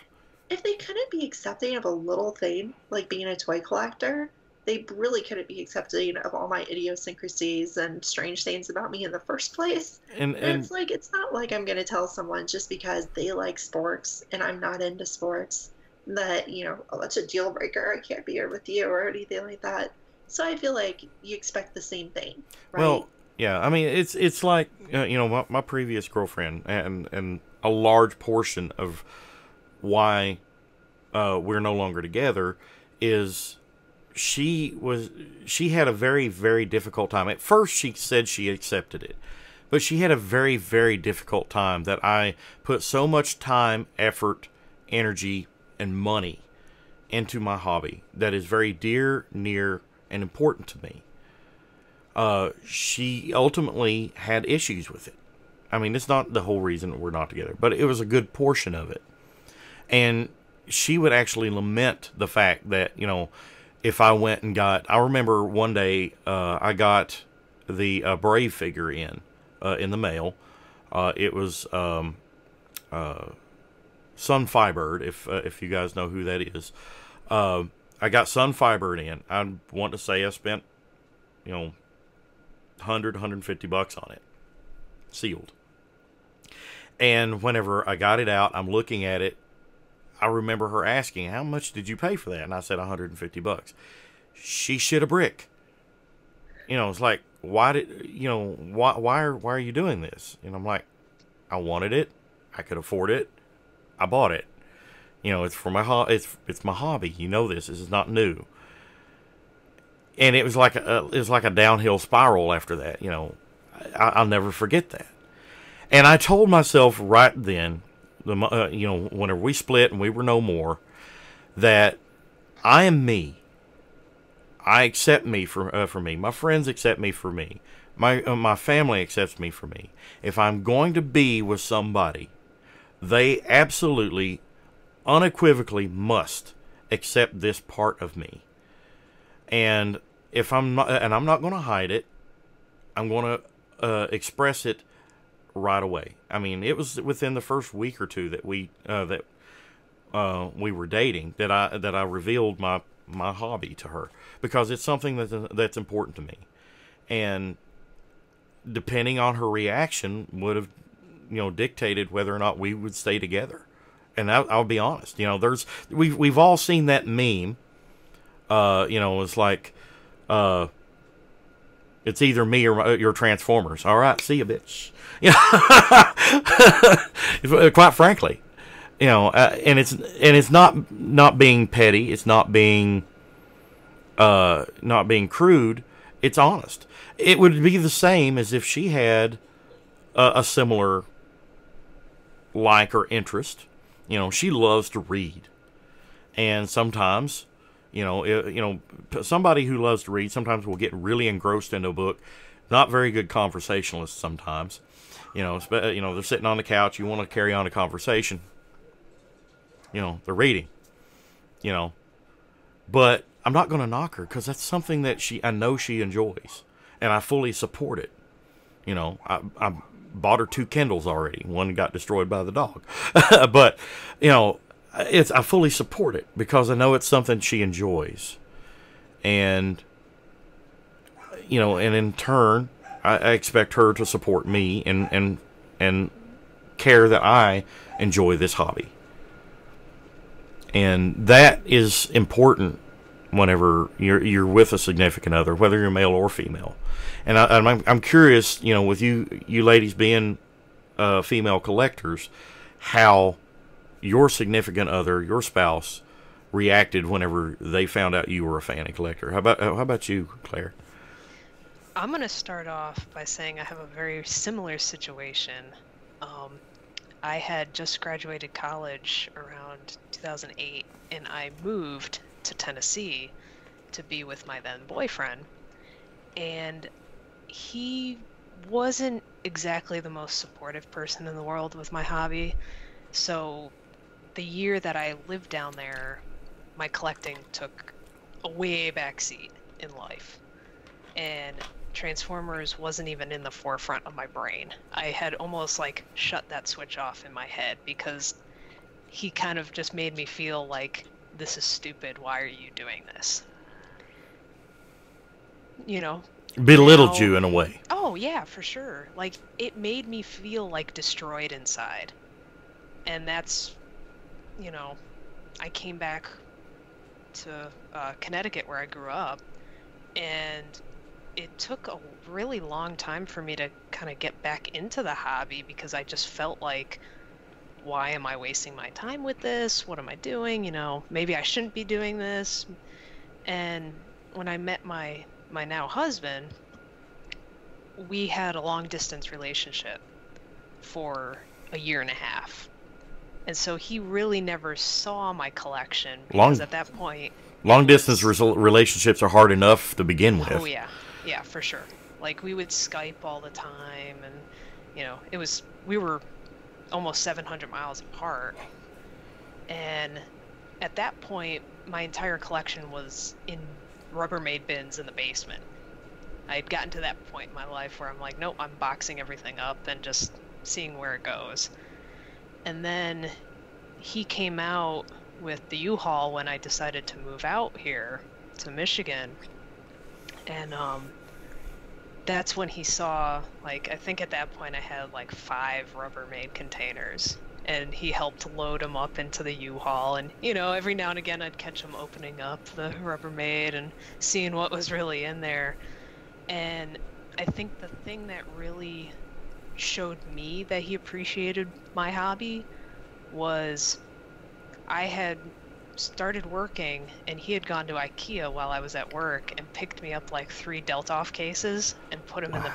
If they couldn't be accepting of a little thing like being a toy collector, they really couldn't be accepting of all my idiosyncrasies and strange things about me in the first place. And it's like, it's not like I'm going to tell someone just because they like sports and I'm not into sports that, oh, that's a deal breaker. I can't be here with you or anything like that. So I feel like you expect the same thing, right? Well, yeah, I mean, it's like, my previous girlfriend, and a large portion of why we're no longer together is she had a very, very difficult time. At first, she said she accepted it, but she had a very, very difficult time that I put so much time, effort, energy, and money into my hobby that is very dear, near, and important to me. She ultimately had issues with it. I mean, it's not the whole reason we're not together, but it was a good portion of it. And she would actually lament the fact that, if I went and I remember one day, I got the Brave figure in the mail. It was, Sun Fibered, if you guys know who that is. I got Sun Fibered in. I want to say I spent, $100, $150 on it, sealed. And whenever I got it out, I'm looking at it. I remember her asking, "How much did you pay for that?" And I said, $150. She shit a brick. It's like, why are you doing this? And I'm like, I wanted it. I could afford it. I bought it. It's for my it's my hobby. This is not new. And it was like a downhill spiral after that. I'll never forget that. And I told myself right then, whenever we split and we were no more, that I am me. I accept me for me. My friends accept me for me. My family accepts me for me. If I'm going to be with somebody, they absolutely, unequivocally must accept this part of me. And if I'm not, and I'm not going to hide it, I'm going to express it right away. I mean, it was within the first week or two that we were dating that I revealed my hobby to her, because it's something that's important to me, and depending on her reaction would have dictated whether or not we would stay together. And I'll be honest, we've all seen that meme. It's like it's either me or your Transformers. All right, see you, bitch. Quite frankly. And it's not being petty. It's not being crude. It's honest. It would be the same as if she had a similar like or interest. She loves to read, and sometimes, somebody who loves to read sometimes will get really engrossed into a book. Not very good conversationalists sometimes. They're sitting on the couch. You want to carry on a conversation. They're reading, but I'm not going to knock her, because that's something that I know she enjoys, and I fully support it. I bought her 2 Kindles already. One got destroyed by the dog, but I fully support it because I know it's something she enjoys, and and in turn, I expect her to support me and care that I enjoy this hobby. And that is important whenever you're with a significant other, whether you're male or female. And I'm curious, with you ladies being female collectors, how your significant other, your spouse, reacted whenever they found out you were a fan and collector. How about you, Claire? I'm going to start off by saying I have a very similar situation. I had just graduated college around 2008, and I moved to Tennessee to be with my then boyfriend. And he wasn't exactly the most supportive person in the world with my hobby. So the year that I lived down there, my collecting took a way back seat in life. And Transformers wasn't even in the forefront of my brain. I had almost shut that switch off in my head, because he kind of just made me feel like, this is stupid, why are you doing this? Belittled you in a way. Oh yeah, for sure. It made me feel destroyed inside. And that's, I came back to Connecticut, where I grew up, and it took a really long time for me to kind of get back into the hobby, because I just felt like, why am I wasting my time with this? What am I doing? Maybe I shouldn't be doing this. And when I met my now husband, we had a long distance relationship for a year and a half. And so he really never saw my collection, because at that point... Long distance relationships are hard enough to begin with. Oh yeah. Yeah, for sure. We would Skype all the time, and, we were almost 700 miles apart. And at that point, my entire collection was in Rubbermaid bins in the basement. I had gotten to that point in my life where I'm like, nope, I'm boxing everything up and just seeing where it goes. And then he came out with the U-Haul when I decided to move out here to Michigan. And that's when he saw, I think at that point I had 5 Rubbermaid containers, and he helped load them up into the U-Haul. And every now and again I'd catch him opening up the Rubbermaid and seeing what was really in there. And I think the thing that really showed me that he appreciated my hobby was, I had started working, and he had gone to IKEA while I was at work and picked me up 3 Deltoff cases and put them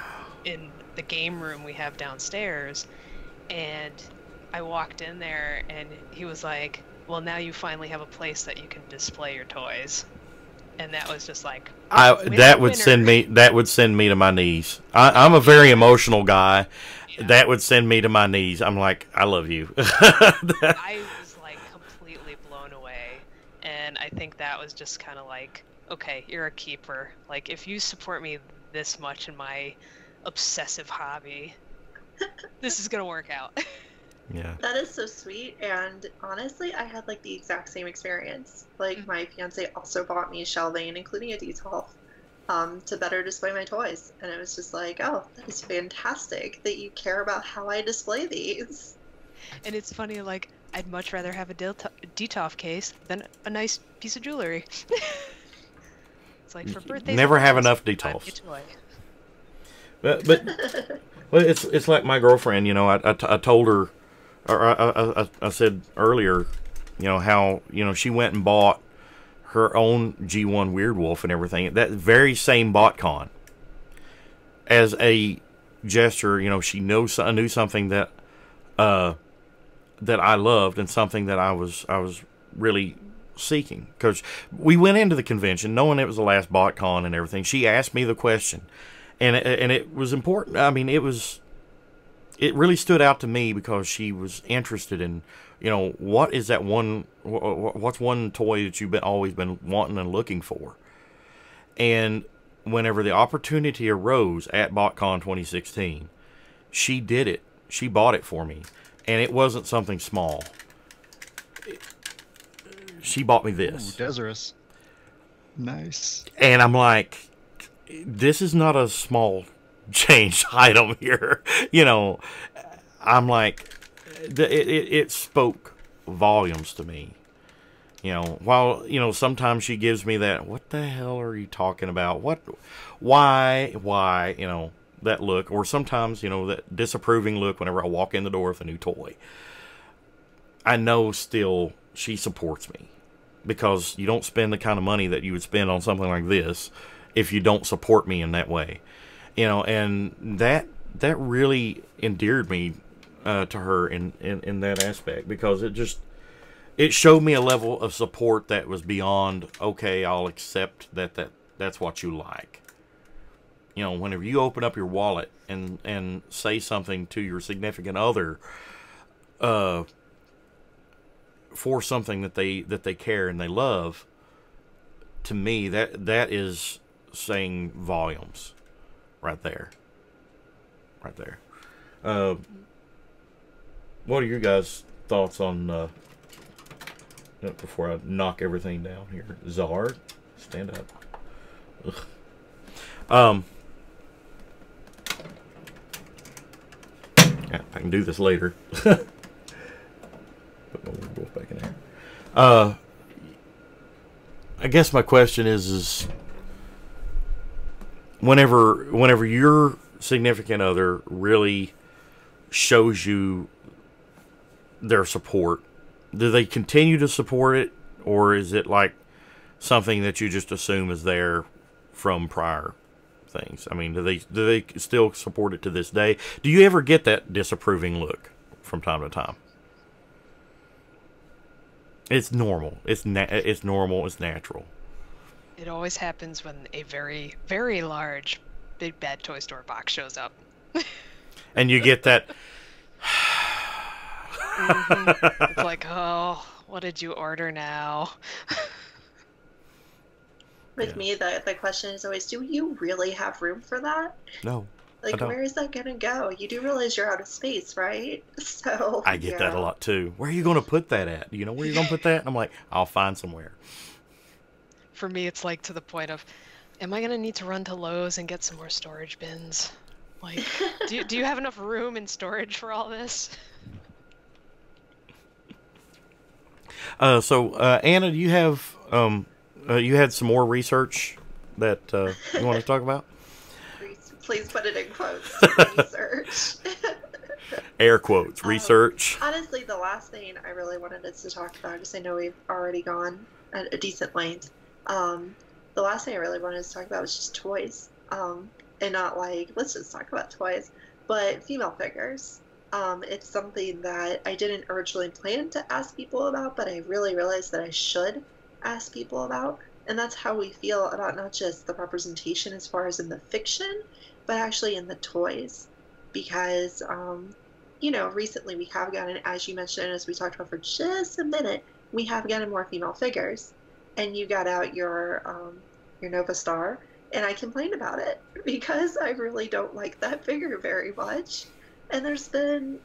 in the game room we have downstairs. And I walked in there and he was like, well, now you finally have a place that you can display your toys. And that was just like, that would send me to my knees. I'm a very emotional guy. Yeah. That would send me to my knees. I'm like, I love you. I was like completely blown away, and I think that was just kind of like, okay, you're a keeper. Like, if you support me this much in my obsessive hobby, this is gonna work out. Yeah. That is so sweet, and honestly, I had like the exact same experience. Like, my fiance also bought me shelving, including a detail, to better display my toys, and it was just like, oh, that is fantastic that you care about how I display these. And it's funny, like, I'd much rather have a Detolf case than a nice piece of jewelry. It's like, for birthdays, Never have enough buy me a Detolfs. toy. But well, it's like my girlfriend. I told her, or I said earlier, how she went and bought her own G1 Weird Wolf and everything. That very same BotCon, as a gesture, she knew something that that I loved and something that I was really seeking. Because we went into the convention knowing it was the last BotCon and everything. She asked me the question, and it was important. I mean, it really stood out to me because she was interested in, what is that one, what's one toy that you've always been wanting and looking for. And whenever the opportunity arose at BotCon 2016, she did it. She bought it for me. And it wasn't something small. She bought me this. Ooh, Desirous. Nice. And I'm like, this is not a small change item here. I'm like, it spoke volumes to me. While, sometimes she gives me that, what the hell are you talking about? Why, that look. Or sometimes, that disapproving look whenever I walk in the door with a new toy. I know still she supports me. Because you don't spend the kind of money that you would spend on something like this if you don't support me in that way. And that really endeared me to her in that aspect, because it showed me a level of support that was beyond, okay, I'll accept that's what you like. Whenever you open up your wallet and say something to your significant other for something that they care and they love, to me that is saying volumes right there. What are your guys' thoughts on before I knock everything down here? Zard, stand up. Yeah, I can do this later. Put my Weird Wolf back in there. I guess my question is whenever your significant other really shows you their support, do they continue to support it, or is it like something that you just assume is there from prior things? I mean, do they still support it to this day? Do you ever get that disapproving look from time to time? It's normal. It's normal. It's natural. It always happens when a very, very large Big Bad Toy Store box shows up. And you get that. It's like, oh, what did you order now? With me, the question is always, do you really have room for that? No. Like, where is that going to go? You do realize you're out of space, right? So I get that a lot too. Where are you going to put that at? Do you know where you're going to put that? And I'm like, I'll find somewhere. For me, it's like to the point of, am I going to need to run to Lowe's and get some more storage bins? Like, do you have enough room in storage for all this? So Anna, do you have you had some more research that you want to talk about? Please put it in quotes. Research. Air quotes. Research. Honestly, the last thing I really wanted us to talk about, because I know we've already gone at a decent length. The last thing I really wanted us to talk about was just toys. And not like, let's just talk about toys, but female figures. It's something that I didn't originally plan to ask people about, but I really realized that I should ask people about. And that's how we feel about not just the representation as far as in the fiction, but actually in the toys. Because, recently we have gotten, as you mentioned, as we talked about for just a minute, we have gotten more female figures. And you got out your Nova Star, and I complained about it because I really don't like that figure very much. And there's been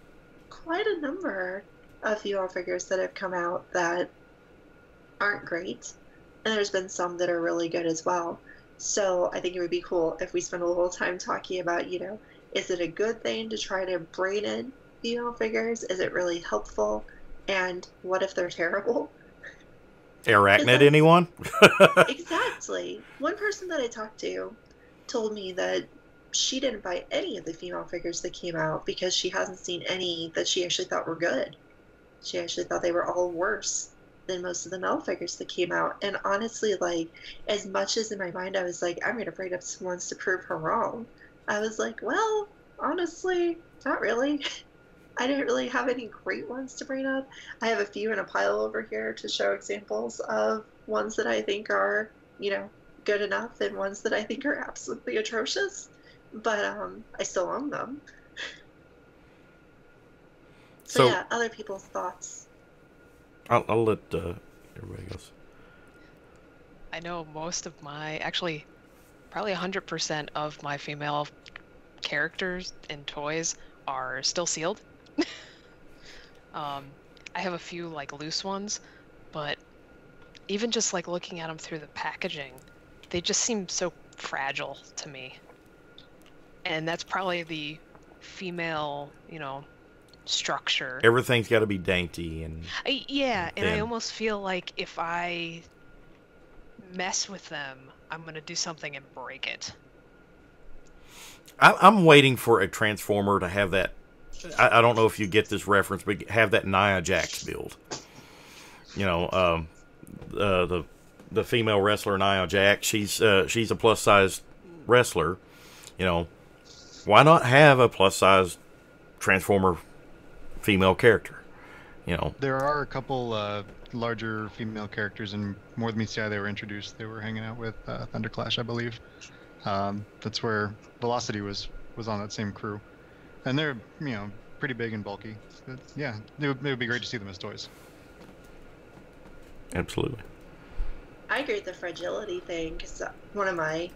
quite a number of female figures that have come out that aren't great, and there's been some that are really good as well. So I think it would be cool if we spend a little time talking about, is it a good thing to try to bring in female figures? Is it really helpful? And what if they're terrible? Arachnid, anyone? Exactly. One person that I talked to told me that she didn't buy any of the female figures that came out because she hasn't seen any that she actually thought were good. She actually thought they were all worse than most of the male figures that came out. And honestly, like, as much as in my mind I was like, I'm going to bring up some ones to prove her wrong, I was like, well, honestly, not really. I didn't really have any great ones to bring up. I have a few in a pile over here to show examples of ones that I think are, good enough and ones that I think are absolutely atrocious. But I still own them. So yeah, other people's thoughts. I'll let everybody else. I know most of actually, probably 100% of my female characters and toys are still sealed. I have a few like loose ones, but even just like looking at them through the packaging, they just seem so fragile to me. And that's probably the female, structure. Everything's got to be dainty and and I almost feel like if I mess with them, I'm gonna do something and break it. I'm waiting for a Transformer to have that. I don't know if you get this reference, but have that Nia Jax build. The female wrestler Nia Jax. She's a plus size wrestler. Why not have a plus size Transformer female character? There are a couple larger female characters in More Than Meets the Eye. They were introduced. They were hanging out with Thunderclash, I believe. That's where Velocity was on that same crew, and they're pretty big and bulky. But, yeah, it would be great to see them as toys. Absolutely. I agree with the fragility thing, because one of my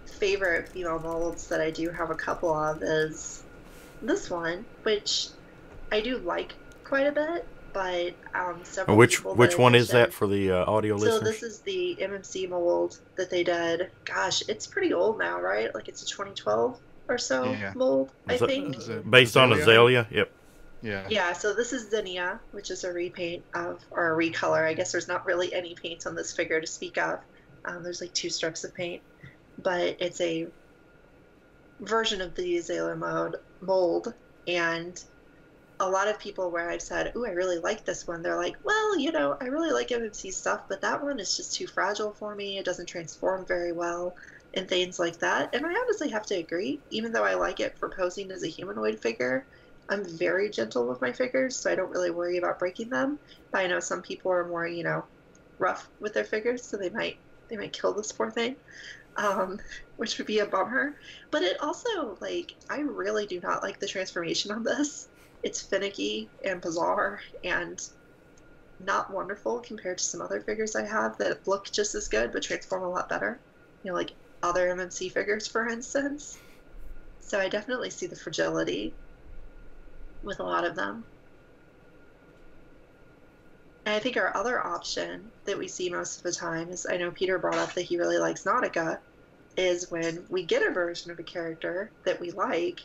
favorite female molds that I do have a couple of is this one, which I do like quite a bit, but several people which one is that for the audio listeners? So this is the MMC mold that they did. Gosh, it's pretty old now, right? Like it's a 2012 or so mold, I think. Based on Azalea? Yep. Yeah. Yeah, so this is Zinnia, which is a repaint or a recolor. I guess there's not really any paint on this figure to speak of. There's like 2 strips of paint, but it's a version of the Azalea mold, and a lot of people where I've said, ooh, I really like this one, they're like, well, I really like MMC stuff, but that one is just too fragile for me. It doesn't transform very well and things like that. And I honestly have to agree, even though I like it for posing as a humanoid figure. I'm very gentle with my figures, so I don't really worry about breaking them. But I know some people are more, rough with their figures, so they might kill this poor thing, which would be a bummer. But it also, I really do not like the transformation on this. It's finicky and bizarre and not wonderful compared to some other figures I have that look just as good but transform a lot better. Like other MMC figures, for instance. So I definitely see the fragility with a lot of them. And I think our other option that we see most of the time is, I know Peter brought up that he really likes Nautica, is when we get a version of a character that we like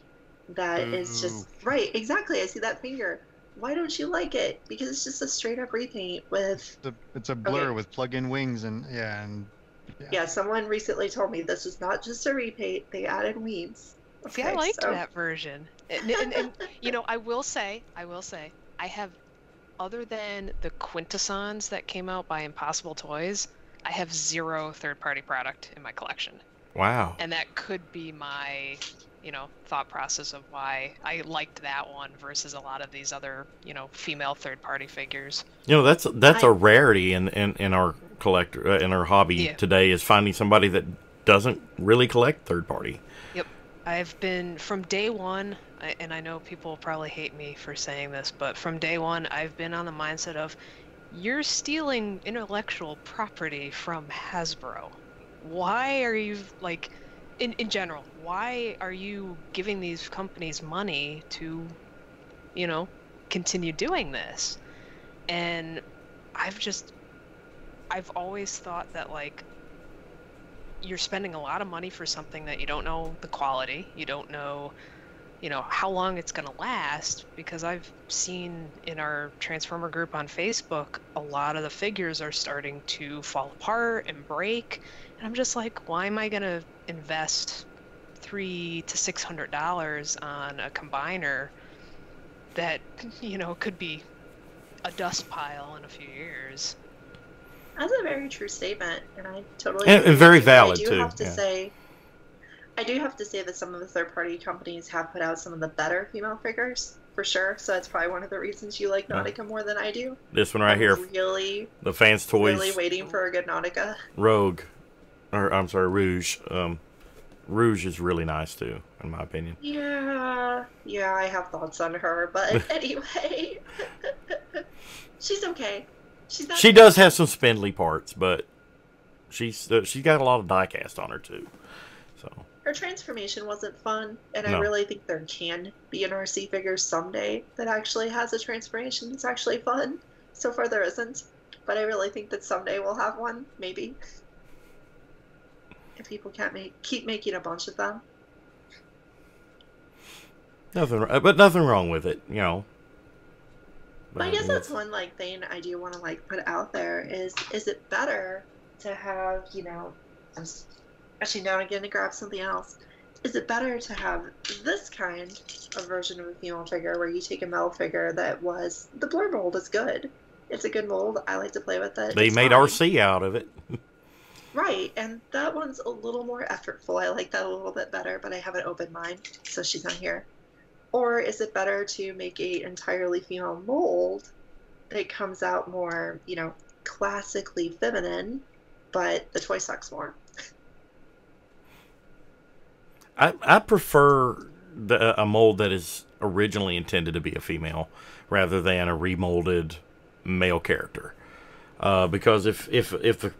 that is just right. Exactly. I see that finger. Why don't you like it? Because it's just a straight up repaint with. It's a blur with plug-in wings and yeah. Someone recently told me this is not just a repaint. They added wings. Okay, see, I liked that version. And I will say, I have, other than the Quintessons that came out by Impossible Toys, I have 0 third-party product in my collection. Wow. And that could be my thought process of why I liked that one versus a lot of these other, female third-party figures. That's a rarity in our collector in our hobby today, is finding somebody that doesn't really collect third-party. Yep. I've been, from day one, and I know people probably hate me for saying this, but from day one, I've been on the mindset of, you're stealing intellectual property from Hasbro. Why are you, like, in general, why are you giving these companies money to, continue doing this? And I've always thought that, like, you're spending a lot of money for something that you don't know the quality, you don't know, how long it's going to last, because I've seen in our Transformer group on Facebook, a lot of the figures are starting to fall apart and break, and I'm just like, why am I going to invest $300 to $600 on a combiner that, could be a dust pile in a few years? That's a very true statement, and I totally and agree very with you. valid I do too. have to say, I do have to say that some of the third-party companies have put out some of the better female figures, for sure. So that's probably one of the reasons you like Nautica more than I do. This one right here, really, the Fans Toys, really waiting for a good Nautica. Rogue, or I'm sorry, Rouge. Rouge is really nice too, in my opinion. Yeah, I have thoughts on her, but anyway, she's okay. She does have some spindly parts, but she's got a lot of die-cast on her too. So her transformation wasn't fun, and I really think there can be an RC figure someday that actually has a transformation that's actually fun. So far there isn't, but I really think that someday we'll have one, maybe. If people can't keep making a bunch of them. Nothing wrong with it, But I guess that's one thing I do want to put out there is it better to have, I'm actually now I'm going to grab something else. Is it better to have this kind of version of a female figure where you take a male figure that the blur mold is good. It's a good mold. I like to play with it. They made RC out of it. Right, and that one's a little more effortful. I like that a little bit better, but I have an open mind, so she's not here. Or is it better to make a entirely female mold that comes out more, classically feminine, but the toy sucks more? I prefer a mold that is originally intended to be a female rather than a remolded male character. Because if the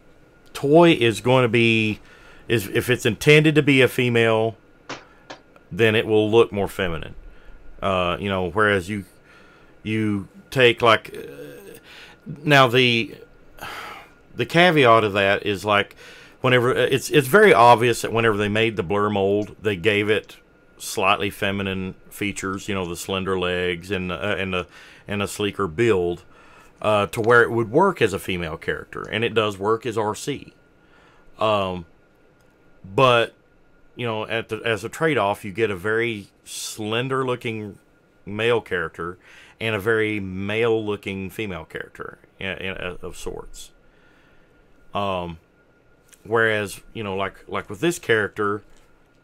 toy is going to be, if it's intended to be a female, then it will look more feminine. Whereas you take now the caveat of that is whenever it's very obvious that whenever they made the blur mold, they gave it slightly feminine features, the slender legs and a sleeker build, to where it would work as a female character, and it does work as RC. But as a trade-off, you get a very slender-looking male character and a very male-looking female character of sorts. Whereas, like with this character,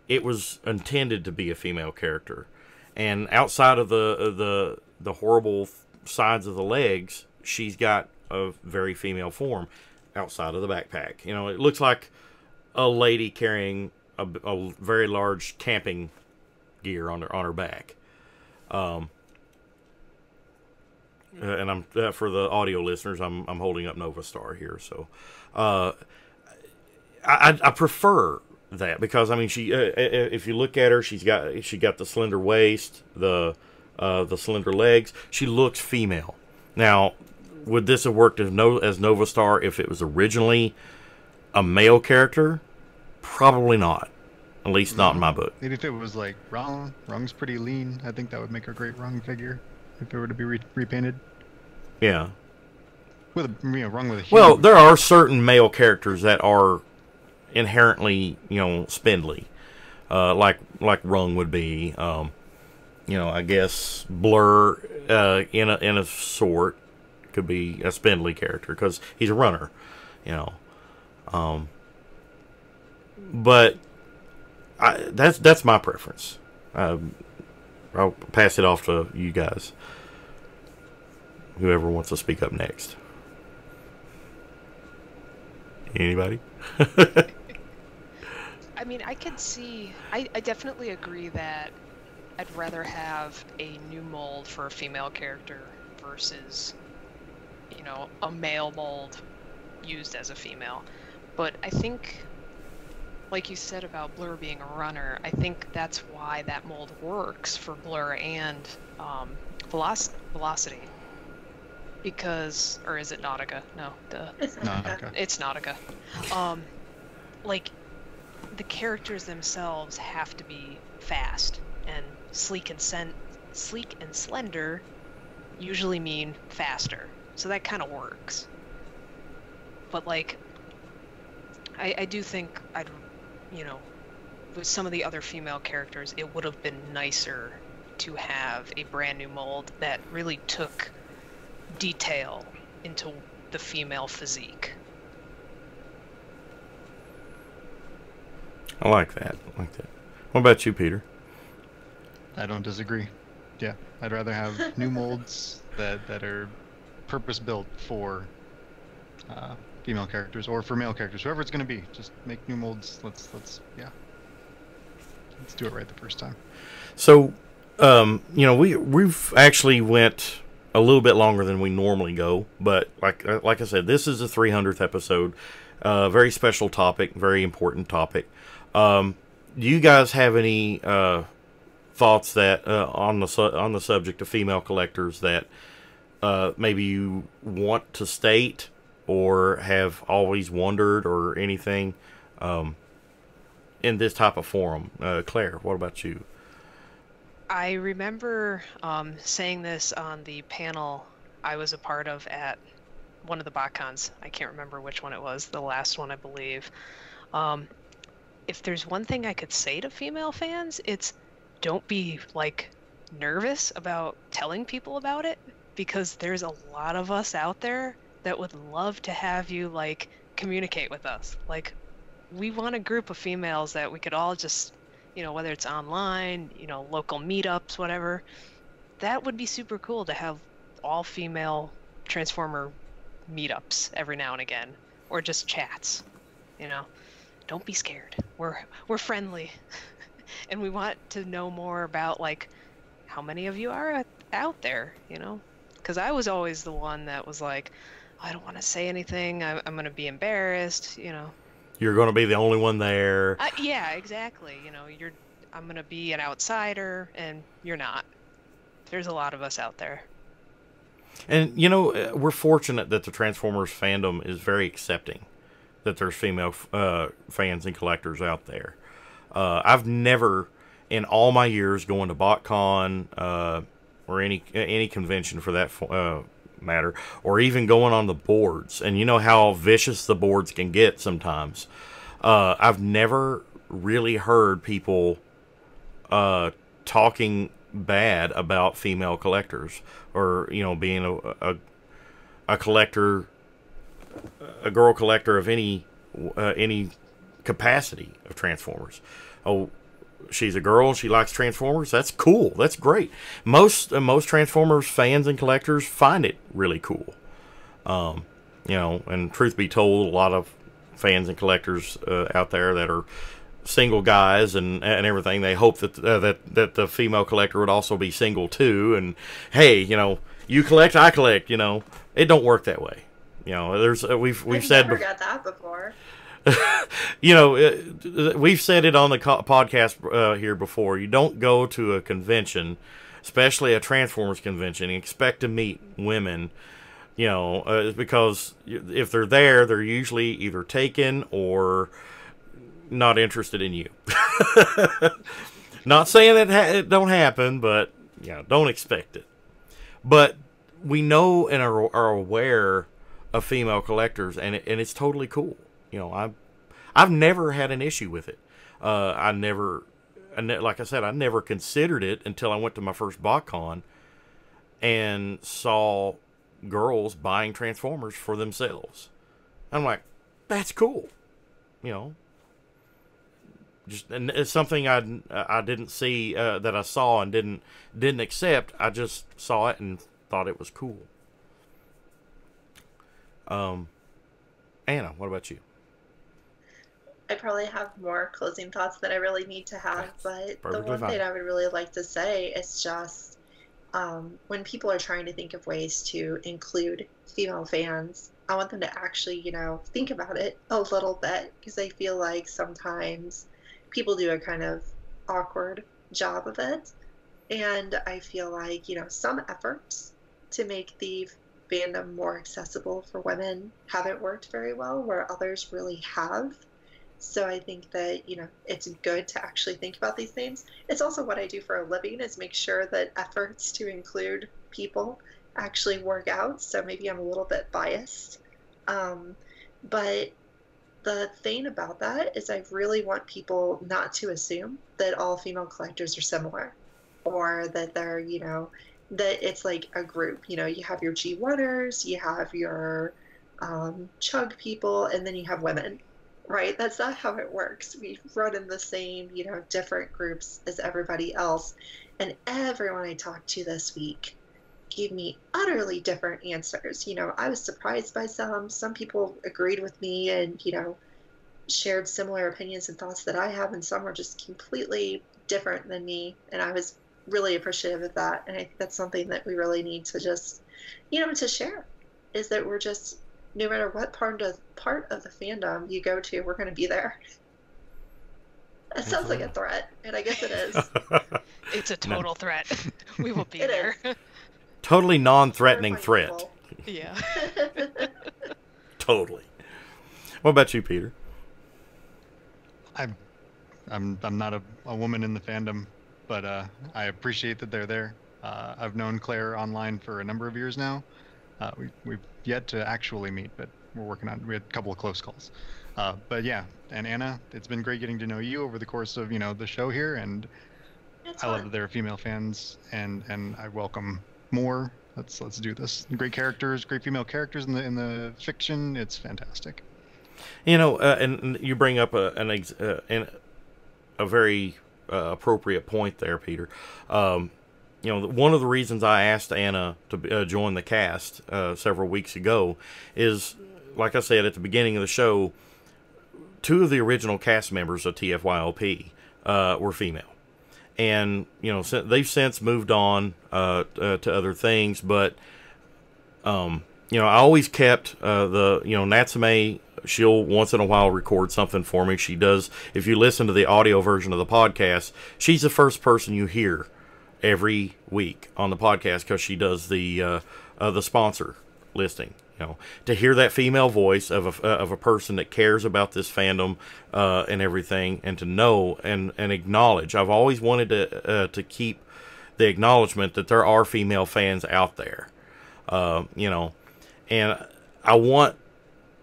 it was intended to be a female character, and outside of the horrible sides of the legs, she's got a very female form outside of the backpack. It looks like a lady carrying a very large camping gear on her back. And I'm for the audio listeners, I'm holding up Nova Star here, so I prefer that, because she if you look at her, she got the slender waist, the slender legs. She looks female. Now, would this have worked as Nova Star if it was originally a male character? Probably not. At least not in my book. Maybe if it was Rung. Rung's pretty lean. I think that would make a great Rung figure if it were to be repainted. Yeah. With a Rung with a human. Well, there are certain male characters that are inherently, spindly, like Rung would be. I guess Blur, in a sort, could be a spindly character because he's a runner. But that's my preference. I'll pass it off to you guys. Whoever wants to speak up next. Anybody? I mean, I could see. I definitely agree that I'd rather have a new mold for a female character versus, you know, a male mold used as a female. But I think, like you said about Blur being a runner, I think that's why that mold works for Blur and Velocity. Because, or is it Nautica? No, It's Nautica. it's Nautica. Like, the characters themselves have to be fast, and sleek and slender usually mean faster, so that kind of works. But like, I do think with some of the other female characters, it would have been nicer to have a brand new mold that really took detail into the female physique. I like that. What about you, Peter? I don't disagree. Yeah, I'd rather have new molds that are purpose built for female characters or for male characters, whoever it's going to be. Just make new molds. Let's do it right the first time. So, we've actually went a little bit longer than we normally go, but like I said, this is the 300th episode. Very special topic, very important topic. Do you guys have any thoughts that on the subject of female collectors that maybe you want to state or have always wondered or anything in this type of forum? Claire, what about you? I remember saying this on the panel I was a part of at one of the BotCons. I can't remember which one it was, the last one, I believe. If there's one thing I could say to female fans, it's don't be, like, nervous about telling people about it, because there's a lot of us out there that would love to have you, like, communicate with us. Like, we want a group of females that we could all just, whether it's online, local meetups, whatever, that would be super cool to have all female Transformer meetups every now and again, or just chats. Don't be scared. We're friendly, and we want to know more about, like, how many of you are out there, because I was always the one that was like, I don't want to say anything. I'm going to be embarrassed. You're going to be the only one there. Yeah, exactly. I'm going to be an outsider, and you're not. There's a lot of us out there. And, we're fortunate that the Transformers fandom is very accepting that there's female fans and collectors out there. I've never, in all my years going to BotCon or any convention for that matter, or even going on the boards, and you know how vicious the boards can get sometimes, I've never really heard people talking bad about female collectors, or being a collector, a girl collector of any capacity of Transformers. Oh, she's a girl, she likes Transformers. That's cool. That's great. Most Transformers fans and collectors find it really cool. And truth be told, a lot of fans and collectors out there that are single guys and everything, they hope that the female collector would also be single too. And hey, you collect, I collect. It don't work that way. We've said never got that before. We've said it on the podcast here before. You don't go to a convention, especially a Transformers convention, and expect to meet women. Because if they're there, they're usually either taken or not interested in you. Not saying that it don't happen, but don't expect it. But we know and are aware of female collectors, and it's totally cool. I've never had an issue with it. Like I said, I never considered it until I went to my first BotCon and saw girls buying Transformers for themselves. I'm like, that's cool. just, and it's something I didn't see, that I saw and didn't accept. I just saw it and thought it was cool. Anna, what about you? I probably have more closing thoughts than I really need to have, but the Perfectly one fine. thing I would really like to say is just when people are trying to think of ways to include female fans, I want them to actually, think about it a little bit, because I feel like sometimes people do a kind of awkward job of it. And I feel like, some efforts to make the fandom more accessible for women haven't worked very well, where others really have. So I think that, it's good to actually think about these things. It's also what I do for a living, is make sure that efforts to include people actually work out. So maybe I'm a little bit biased. But the thing about that is I really want people not to assume that all female collectors are similar, or that they're, that it's like a group. You have your G1ers, you have your chug people, and then you have women. Right? That's not how it works. We run in the same, different groups as everybody else. And everyone I talked to this week gave me utterly different answers. I was surprised by some. Some people agreed with me and, shared similar opinions and thoughts that I have, and some were just completely different than me. And I was really appreciative of that. And I think that's something that we really need to just, to share, is that we're just, no matter what part of the fandom you go to, we're going to be there. That sounds like a threat, and I guess it is. It's a total threat. We will be It there. Totally non-threatening threat. Yeah. Totally. What about you, Peter? I'm not a woman in the fandom, but I appreciate that they're there. I've known Claire online for a number of years now. We've yet to actually meet, but we're working on. We had a couple of close calls. But yeah, and Anna, it's been great getting to know you over the course of the show here, and I love that there are female fans, and I welcome more. Let's do this. Great characters, great female characters in the fiction. It's fantastic. And you bring up a very appropriate point there, Peter. One of the reasons I asked Anna to join the cast several weeks ago is, like I said at the beginning of the show, 2 of the original cast members of TFYLP were female. And, they've since moved on to other things, but, I always kept Natsume. She'll once in a while record something for me. She does. If you listen to the audio version of the podcast, she's the first person you hear every week on the podcast, because she does the sponsor listing. To hear that female voice of a person that cares about this fandom and everything, and to know and acknowledge. I've always wanted to keep the acknowledgement that there are female fans out there. And I want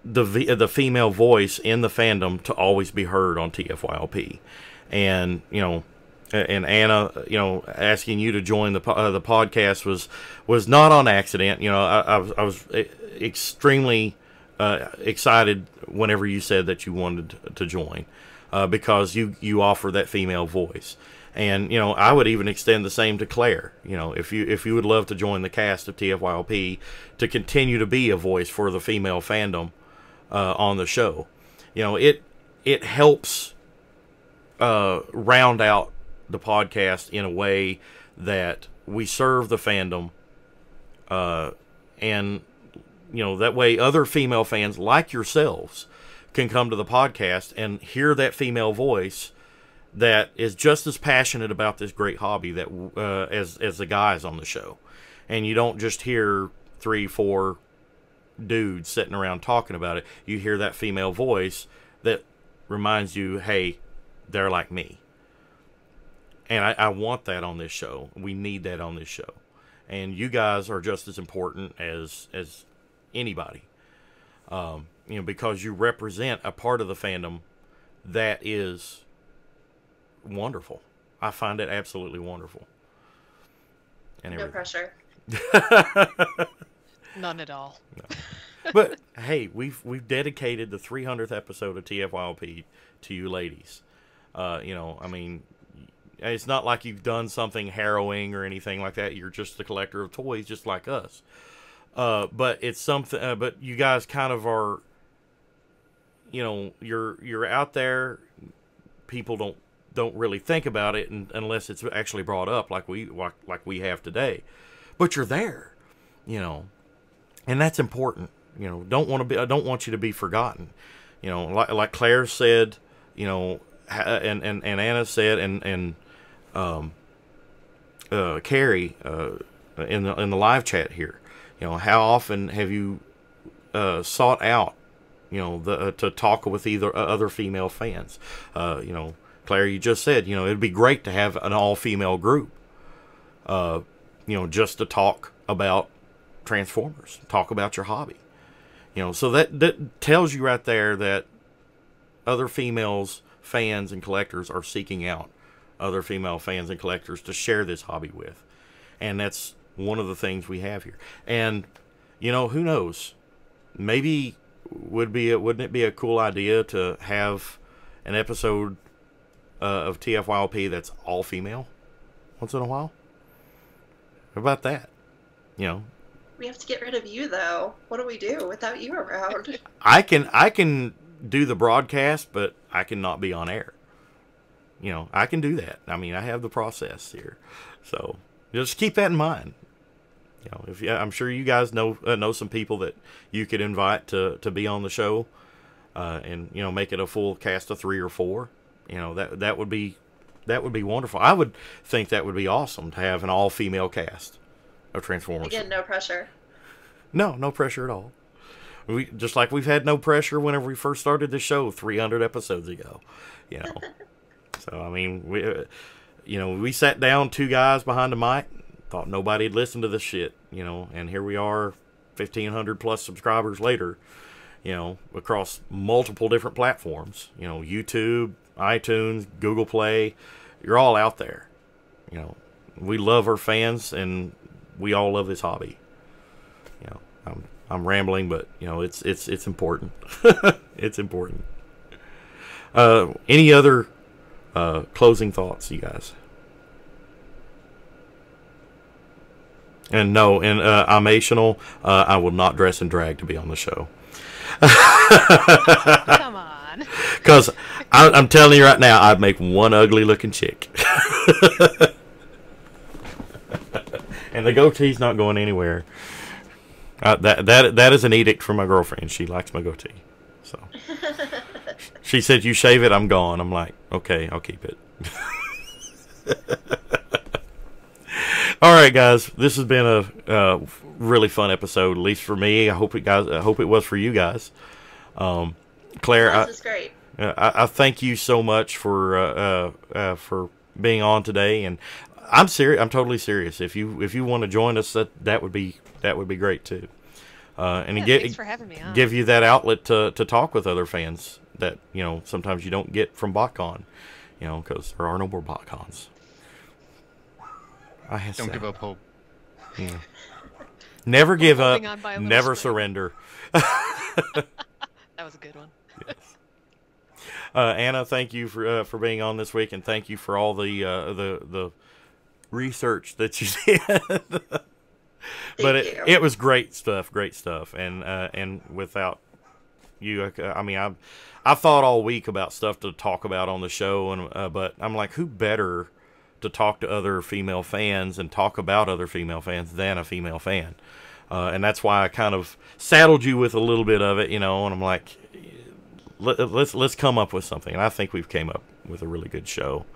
the female voice in the fandom to always be heard on TFYLP, and and Anna, asking you to join the podcast was not on accident. I was extremely excited whenever you said that you wanted to join, because you offer that female voice. And I would even extend the same to Claire. If you would love to join the cast of TFYLP to continue to be a voice for the female fandom on the show, it helps round out the podcast in a way that we serve the fandom, and that way other female fans like yourselves can come to the podcast and hear that female voice that is just as passionate about this great hobby that as the guys on the show. And you don't just hear 3-4 dudes sitting around talking about it. You hear that female voice that reminds you, hey, they're like me. And I want that on this show. We need that on this show. And you guys are just as important as anybody. Because you represent a part of the fandom that is wonderful. I find it absolutely wonderful. And no pressure. None at all. No. But hey, we've dedicated the 300th episode of TFYLP to you ladies. You know, I mean, it's not like you've done something harrowing or anything like that. You're just a collector of toys, just like us. But it's something. But you guys kind of are. You know, you're out there. People don't really think about it unless it's actually brought up, like we have today. But you're there, you know, and that's important. You know, I don't want you to be forgotten. You know, like Claire said, you know, and Anna said, and Carrie in the live chat here. You know, how often have you sought out, you know, to talk with either other female fans? You know, Claire, you just said, you know, it'd be great to have an all-female group. You know, just to talk about Transformers, talk about your hobby. You know, so that tells you right there that other females, fans, and collectors are seeking out other female fans and collectors to share this hobby with. And that's one of the things we have here. And, you know, who knows? Maybe wouldn't it be a cool idea to have an episode of TFYLP that's all female once in a while? How about that? You know, We have to get rid of you, though. What do we do without you around? I can do the broadcast, but I cannot be on air. You know, I can do that. I mean, I have the process here, so just keep that in mind. You know, I'm sure you guys know some people that you could invite to be on the show, and you know, make it a full cast of 3 or 4. You know, that would be wonderful. I would think that would be awesome to have an all-female cast of Transformers. Again, no pressure. No pressure at all. We just like we've had no pressure whenever we first started the show 300 episodes ago. You know, so I mean, we sat down 2 guys behind the mic, thought nobody'd listen to this shit. You know, and here we are, 1,500 plus subscribers later. You know, across multiple different platforms. You know, YouTube, iTunes, Google Play, you're all out there. You know, we love our fans, and we all love this hobby. You know, I'm rambling, but you know, it's important. It's important. Any other closing thoughts, you guys? And no, I'm Ational. I will not dress in drag to be on the show. Come on. Because I'm telling you right now, I'd make one ugly looking chick. And the goatee's not going anywhere. That is an edict from my girlfriend. She likes my goatee. So she said, "You shave it, I'm gone." I'm like, okay, I'll keep it. All right, guys, this has been a really fun episode, at least for me. I hope it was for you guys. Claire, This is great. I thank you so much for being on today, and I'm serious. I'm totally serious. If you want to join us, that would be great too. And Thanks for having me on. Give you that outlet to talk with other fans that, you know, sometimes you don't get from BotCon, you know, because there are no more BotCons. Don't give up hope. Yeah. Never give up. Never string. surrender. That was a good one. Yes. Anna, thank you for being on this week, and thank you for all the research that you did. But it was great stuff, and without you, I mean, I thought all week about stuff to talk about on the show, and but I'm like, who better to talk to other female fans and talk about other female fans than a female fan? And that's why I kind of saddled you with a little bit of it, you know, and I'm like, let's come up with something. And I think we've came up with a really good show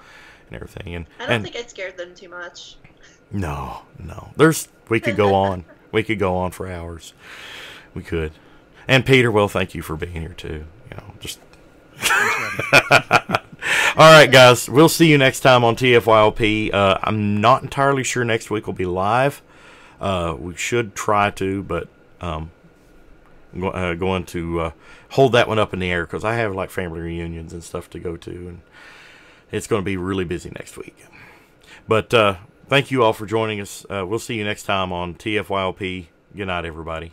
and everything. And I don't think I scared them too much. No. We could go on. We could go on for hours. We could. And Peter, well, thank you for being here too. You know, just. All right, guys. We'll see you next time on TFYLP. I'm not entirely sure next week will be live. We should try to, but I'm going to hold that one up in the air because I have like family reunions and stuff to go to, and it's going to be really busy next week. But thank you all for joining us. We'll see you next time on TFYLP. Good night, everybody.